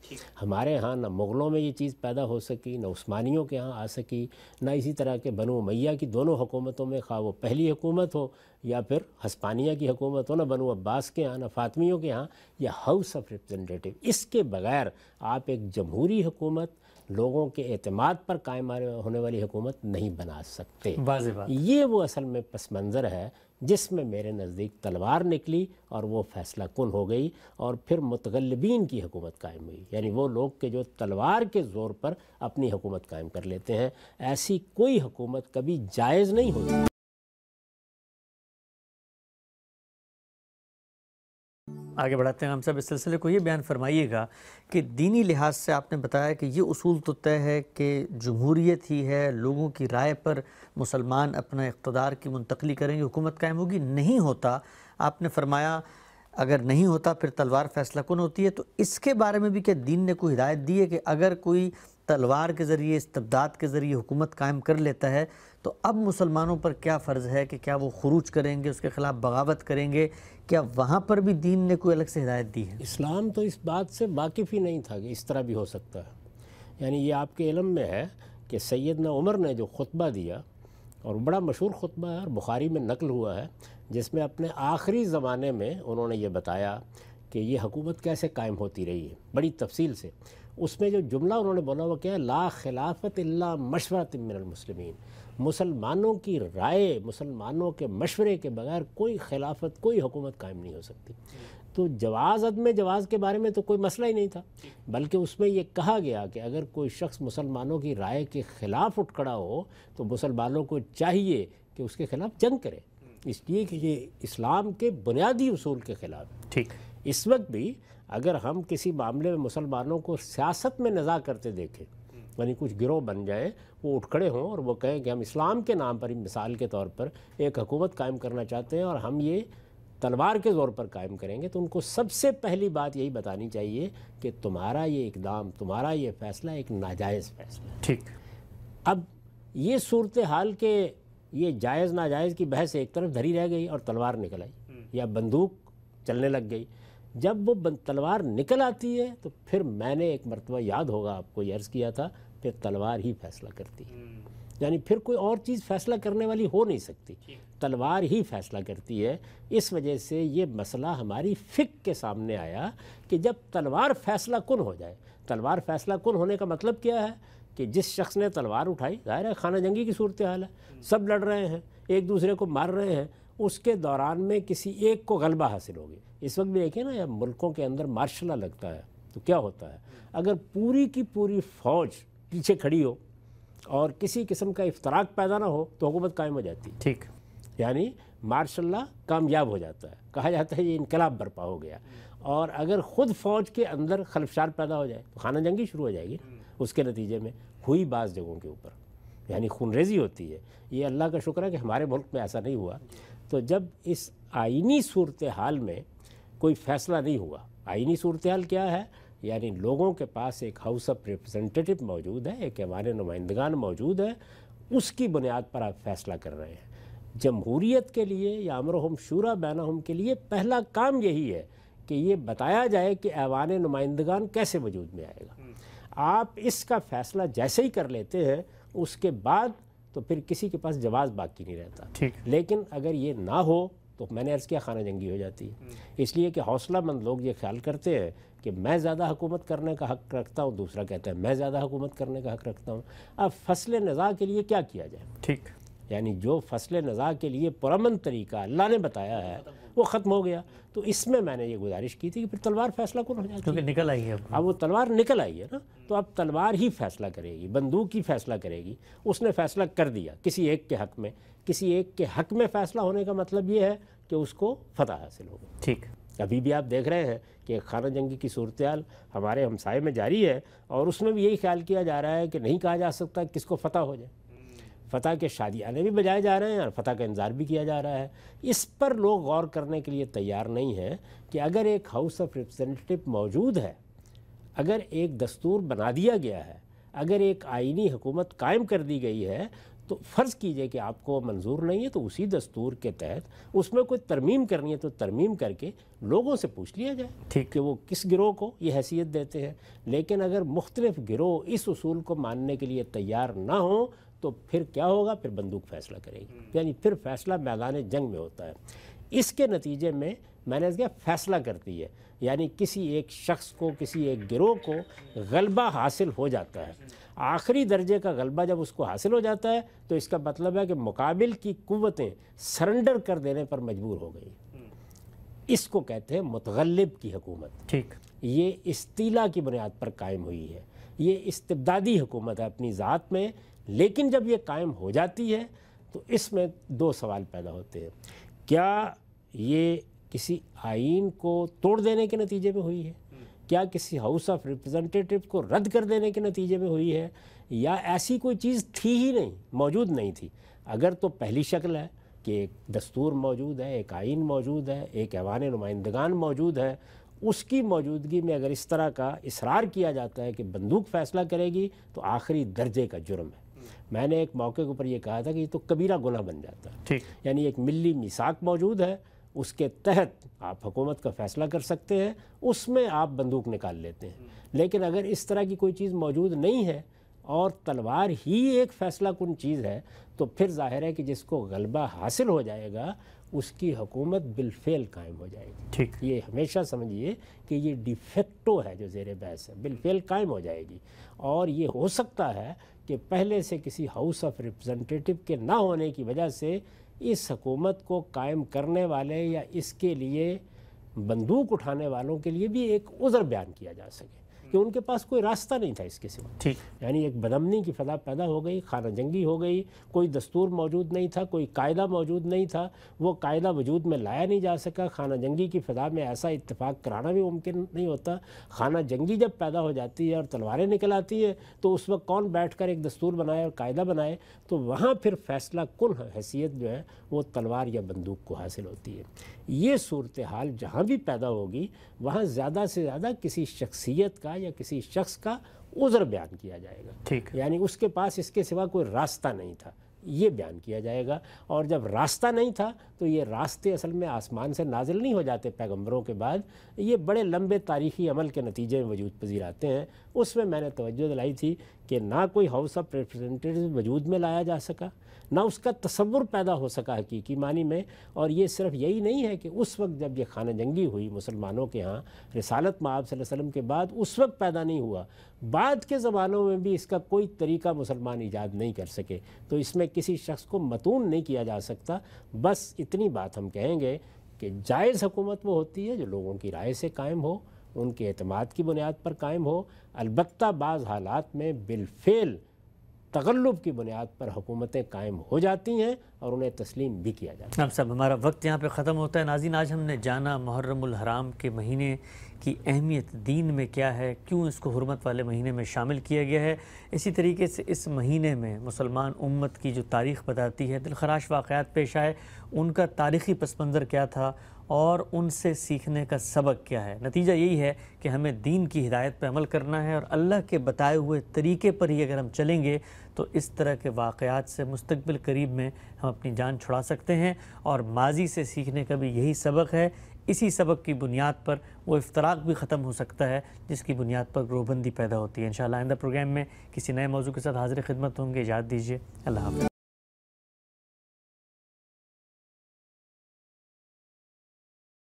ہمارے ہاں نہ مغلوں میں یہ چیز پیدا ہو سکی، نہ عثمانیوں کے ہاں آ سکی، نہ اسی طرح کے بنو امیہ کی دونوں حکومتوں میں، خواہ وہ پہلی حکومت ہو یا پھر ہسپانیہ کی حکومت ہو، نہ بنو عباس کے ہاں، نہ فاطمیوں کے ہاں، یہ ہاؤس آف ریپرزنٹیٹیو۔ اس کے بغیر آپ ایک جمہوری حکومت، لوگوں کے اعتماد پر قائم ہونے والی حکومت نہیں بنا سکتے۔ واضح بات۔ یہ وہ اصل میں پس منظر ہے جس میں میرے نزدیک تلوار نکلی اور وہ فیصلہ کن ہو گئی، اور پھر متغلبین کی حکومت قائم ہوئی، یعنی وہ لوگ کہ جو تلوار کے زور پر اپنی حکومت قائم کر لیتے ہیں۔ ایسی کوئی حکومت کبھی جائز نہیں ہوتی۔ آگے بڑھاتے ہیں ہم سب، اس سلسلے کو یہ بیان فرمائیے گا کہ دینی لحاظ سے آپ نے بتایا کہ یہ اصول تو طے ہے کہ جمہوریت ہی ہے، لوگوں کی رائے پر مسلمان اپنا اقتدار کی منتقلی کریں گے، حکومت قائم ہوگی۔ نہیں ہوتا، آپ نے فرمایا اگر نہیں ہوتا پھر تلوار فیصلہ کن ہوتی ہے۔ تو اس کے بارے میں بھی کہ دین نے کوئی ہدایت دی ہے کہ اگر کوئی تلوار کے ذریعے، استبداد کے ذریعے حکومت قائم کر لیتا ہے تو اب مسلمانوں پر کیا فرض ہے کہ کیا وہ خروج کریں گے، اس کے خلاف بغاوت کریں گے؟ کیا وہاں پر بھی دین نے کوئی الگ سے ہدایت دی ہے؟ اسلام تو اس بات سے واقف ہی نہیں تھا کہ اس طرح بھی ہو سکتا ہے۔ یعنی یہ آپ کے علم میں ہے کہ سیدنا عمر نے جو خطبہ دیا، اور بڑا مشہور خطبہ ہے اور بخاری میں نقل ہوا ہے، جس میں اپنے آخری زمانے میں انہوں نے یہ بتایا کہ یہ حکومت کیسے قائم ہوتی رہی ہے بڑی تفصیل سے۔ اس میں جو جملہ انہوں نے بولا وہ کیا ہے، لا خلافت الا مشورۃ من المسلمین، مسلمانوں کی رائے، مسلمانوں کے مشورے کے بغیر کوئی خلافت، کوئی حکومت قائم نہیں ہو سکتی۔ تو جواز عدم جواز کے بارے میں تو کوئی مسئلہ ہی نہیں تھا، بلکہ اس میں یہ کہا گیا کہ اگر کوئی شخص مسلمانوں کی رائے کے خلاف اٹھ کھڑا ہو تو مسلمانوں کو چاہیے کہ اس کے خلاف جنگ کرے، اس لیے کہ یہ اسلام کے بنیادی اصول کے خلاف ہے۔ ٹھیک، اس وقت بھی اگر ہم کسی معاملے میں مسلمانوں کو سیاست میں نزاع کرتے دیکھیں، یعنی کچھ گروہ بن جائیں، وہ اٹھ کھڑے ہوں اور وہ کہیں کہ ہم اسلام کے نام پر، مثال کے طور پر ایک حکومت قائم کرنا چاہتے ہیں اور ہم یہ تلوار کے زور پر قائم کریں گے، تو ان کو سب سے پہلی بات یہی بتانی چاہیے کہ تمہارا یہ اقدام، تمہارا یہ فیصلہ ایک ناجائز فیصلہ ہے۔ ٹھیک، اب یہ صورتحال کہ یہ جائز ناجائز کی بحث ایک طرف دھری رہ گئی اور تلوار نکل آئی یا بندوق چلنے لگ گئی، جب وہ تلوار نکل آتی ہے تو پھر میں نے ایک مرتبہ یاد ہوگا آپ کو یہ عرض کیا تھا، پھر تلوار ہی فیصلہ کرتی ہے، یعنی پھر کوئی اور چیز فیصلہ کرنے والی ہو نہیں سکتی، تلوار ہی فیصلہ کرتی ہے۔ اس وجہ سے یہ مسئلہ ہماری فقہ کے سامنے آیا کہ جب تلوار فیصلہ کن ہو جائے، تلوار فیصلہ کن ہونے کا مطلب کیا ہے کہ جس شخص نے تلوار اٹھائی، ظاہر ہے خانہ جنگی کی صورتحال ہے، سب لڑ رہے ہیں، ایک دوسرے کو مار رہے ہیں، اس کے دوران میں کسی ایک کو غلبہ حاصل ہوگی۔ اس وقت بھی دیکھیں نا، یا ملکوں کے اندر مارشل لا لگتا ہے تو کیا ہوتا ہے، اگر پوری کی پوری فوج پیچھے کھڑی ہو اور کسی قسم کا افتراق پیدا نہ ہو تو حکومت قائم ہو جاتی ہے، ٹھیک، یعنی مارشل لا کامیاب ہو جاتا ہے، کہا جاتا ہے یہ انقلاب برپا ہو گیا۔ اور اگر خود فوج کے اندر خلفشار پیدا ہو جائے تو خانہ جنگی شروع ہو جائے گی، اس کے نتیجے میں ہوئی بعض جگہوں کے اوپر یعنی خون ریزی ہوتی ہے۔ یہ اللہ کا شکر ہے کہ ہمارے ملک میں ایسا نہیں ہوا۔ تو جب اس آئینی صورتحال میں کوئی فیصلہ نہیں ہوا، آئینی صورتحال کیا ہے، یعنی لوگوں کے پاس ایک ہاؤس آف ریپرزنٹیٹو موجود ہے، ایک ایوان نمائندگان موجود ہے، اس کی بنیاد پر آپ فیصلہ کر رہے ہیں۔ جمہوریت کے لیے یا امرہم شورا بینہم کے لیے پہلا کام یہی ہے کہ یہ بتایا جائے کہ ایوان نمائندگان کیسے وجود میں آئے گا۔ آپ اس کا فیصلہ جیسے ہی کر لیتے ہیں، اس کے بعد تو پھر کسی کے پاس جواز باقی نہیں رہتا۔ ٹھیک، لیکن اگر یہ نہ ہو تو میں نے عرض کیا خانہ جنگی ہو جاتی ہے، اس لیے کہ حوصلہ مند لوگ یہ خیال کرتے ہیں کہ میں زیادہ حکومت کرنے کا حق رکھتا ہوں، دوسرا کہتا ہے میں زیادہ حکومت کرنے کا حق رکھتا ہوں۔ اب فصل نزاع کے لیے کیا کیا جائے، ٹھیک، یعنی جو فصل نزاع کے لیے پرامن طریقہ اللہ نے بتایا ہے وہ ختم ہو گیا۔ تو اس میں نے یہ گزارش کی تھی کہ پھر تلوار فیصلہ کن ہو جاتی ہے، کیونکہ نکل آئی ہے اب وہ تلوار نکل آئی ہے نا، تو اب تلوار ہی فیصلہ کرے گی، بندوق ہی فیصلہ کرے گی۔ اس نے فیصلہ کر دیا کسی ایک کے حق میں، کسی ایک کے حق میں فیصلہ ہونے کا مطلب یہ ہے کہ اس کو فتح حاصل ہوگی۔ ٹھیک، ابھی بھی آپ دیکھ رہے ہیں کہ خانہ جنگی کی صورتحال ہمارے ہمسائے میں جاری ہے، اور اس میں بھی یہی خیال کیا جا رہا ہے کہ نہیں کہا جا سکتا کس کو فتح ہو جائے، فتح کے شادیانے بھی بجائے جا رہے ہیں اور فتح کا انتظار بھی کیا جا رہا ہے۔ اس پر لوگ غور کرنے کے لیے تیار نہیں ہیں کہ اگر ایک ہاؤس آف ریپرزنٹیٹو موجود ہے، اگر ایک دستور بنا دیا گیا ہے، اگر ایک آئینی حکومت قائم کر دی گئی ہے، تو فرض کیجئے کہ آپ کو منظور نہیں ہے تو اسی دستور کے تحت اس میں کوئی ترمیم کرنی ہے تو ترمیم کر کے لوگوں سے پوچھ لیا جائے ٹھیک، کہ وہ کس گروہ کو یہ حیثیت دیتے ہیں۔ لیکن اگر مختلف گروہ اس اصول کو ماننے کے لیے تیار نہ ہوں تو پھر کیا ہوگا، پھر بندوق فیصلہ کرے گی، یعنی پھر فیصلہ میدان جنگ میں ہوتا ہے۔ اس کے نتیجے میں نے کہا فیصلہ کرتی ہے، یعنی کسی ایک شخص کو، کسی ایک گروہ کو غلبہ حاصل ہو جاتا ہے۔ آخری درجے کا غلبہ جب اس کو حاصل ہو جاتا ہے تو اس کا مطلب ہے کہ مقابل کی قوتیں سرنڈر کر دینے پر مجبور ہو گئی۔ اس کو کہتے ہیں متغلب کی حکومت۔ ٹھیک، یہ استیلا کی بنیاد پر قائم ہوئی ہے، یہ استبدادی حکومت ہے اپنی ذات میں، لیکن جب یہ قائم ہو جاتی ہے تو اس میں دو سوال پیدا ہوتے ہیں۔ کیا یہ کسی آئین کو توڑ دینے کے نتیجے میں ہوئی ہے؟ کیا کسی ہاؤس آف ریپرزنٹیٹو کو رد کر دینے کے نتیجے میں ہوئی ہے؟ یا ایسی کوئی چیز تھی ہی نہیں، موجود نہیں تھی؟ اگر تو پہلی شکل ہے کہ ایک دستور موجود ہے، ایک آئین موجود ہے، ایک ایوان نمائندگان موجود ہے، اس کی موجودگی میں اگر اس طرح کا اصرار کیا جاتا ہے کہ بندوق فیصلہ کرے گی تو آخری درجے کا جرم ہے۔ میں نے ایک موقع کے اوپر یہ کہا تھا کہ یہ تو کبیرہ گناہ بن جاتا ہے، ٹھیک، یعنی ایک ملی میثاق موجود ہے، اس کے تحت آپ حکومت کا فیصلہ کر سکتے ہیں، اس میں آپ بندوق نکال لیتے ہیں۔ لیکن اگر اس طرح کی کوئی چیز موجود نہیں ہے اور تلوار ہی ایک فیصلہ کن چیز ہے تو پھر ظاہر ہے کہ جس کو غلبہ حاصل ہو جائے گا اس کی حکومت بالفعل قائم ہو جائے گی۔ ٹھیک، یہ ہمیشہ سمجھیے کہ یہ ڈی فیکٹو ہے جو زیر بحث ہے، بالفعل قائم ہو جائے گی۔ اور یہ ہو سکتا ہے کہ پہلے سے کسی ہاؤس آف ریپرزنٹیٹو کے نہ ہونے کی وجہ سے اس حکومت کو قائم کرنے والے یا اس کے لیے بندوق اٹھانے والوں کے لیے بھی ایک عذر بیان کیا جا سکے کہ ان کے پاس کوئی راستہ نہیں تھا اس کے سوا، ٹھیک، یعنی ایک بدامنی کی فضا پیدا ہو گئی، خانہ جنگی ہو گئی، کوئی دستور موجود نہیں تھا، کوئی قاعدہ موجود نہیں تھا، وہ قاعدہ وجود میں لایا نہیں جا سکا۔ خانہ جنگی کی فضا میں ایسا اتفاق کرانا بھی ممکن نہیں ہوتا۔ خانہ جنگی جب پیدا ہو جاتی ہے اور تلواریں نکل آتی ہیں تو اس وقت کون بیٹھ کر ایک دستور بنائے اور قاعدہ بنائے؟ تو وہاں پھر فیصلہ کن حیثیت جو ہے وہ تلوار یا بندوق کو حاصل ہوتی ہے۔ یہ صورتحال جہاں بھی پیدا ہوگی وہاں زیادہ سے زیادہ کسی شخصیت کا یا کسی شخص کا عذر بیان کیا جائے گا، ٹھیک، یعنی اس کے پاس اس کے سوا کوئی راستہ نہیں تھا۔ یہ بیان کیا جائے گا۔ اور جب راستہ نہیں تھا تو یہ راستے اصل میں آسمان سے نازل نہیں ہو جاتے پیغمبروں کے بعد، یہ بڑے لمبے تاریخی عمل کے نتیجے میں وجود پذیر آتے ہیں۔ اس میں میں نے توجہ دلائی تھی کہ نہ کوئی ہاؤس آف ریپرزینٹیٹیوز وجود میں لایا جا سکا، نہ اس کا تصور پیدا ہو سکا حقیقی معنی میں۔ اور یہ صرف یہی نہیں ہے کہ اس وقت جب یہ خانہ جنگی ہوئی مسلمانوں کے ہاں رسالت مآب صلی اللہ علیہ وسلم کے بعد، اس وقت پیدا نہیں ہوا، بعد کے زمانوں میں بھی اس کا کوئی طریقہ مسلمان ایجاد نہیں کر سکے۔ تو اس میں کسی شخص کو متون نہیں کیا جا سکتا۔ بس اتنی بات ہم کہیں گے کہ جائز حکومت وہ ہوتی ہے جو لوگوں کی رائے سے قائم ہو، ان کے اعتماد کی بنیاد پر قائم ہو۔ البتہ بعض حالات میں بالفعل تغلب کی بنیاد پر حکومتیں قائم ہو جاتی ہیں اور انہیں تسلیم بھی کیا جاتا ہے۔ اب صاحب ہمارا وقت یہاں پہ ختم ہوتا ہے۔ ناظرین، آج ہم نے جانا محرم الحرام کے مہینے کی اہمیت دین میں کیا ہے، کیوں اس کو حرمت والے مہینے میں شامل کیا گیا ہے۔ اسی طریقے سے اس مہینے میں مسلمان امت کی جو تاریخ بتاتی ہے، دلخراش واقعات پیش آئے، ان کا تاریخی پس منظر کیا تھا اور ان سے سیکھنے کا سبق کیا ہے۔ نتیجہ یہی ہے کہ ہمیں دین کی ہدایت پہ عمل کرنا ہے، اور اللہ کے بتائے ہوئے طریقے پر ہی اگر ہم چلیں گے تو اس طرح کے واقعات سے مستقبل قریب میں ہم اپنی جان چھڑا سکتے ہیں۔ اور ماضی سے سیکھنے کا بھی یہی سبق ہے۔ اسی سبق کی بنیاد پر وہ افتراق بھی ختم ہو سکتا ہے جس کی بنیاد پر گروہ بندی پیدا ہوتی ہے۔ انشاءاللہ آئندہ پروگرام میں کسی نئے موضوع کے ساتھ حاضر خدمت ہوں گے۔ اجازت دیجیے، اللہ حافظ۔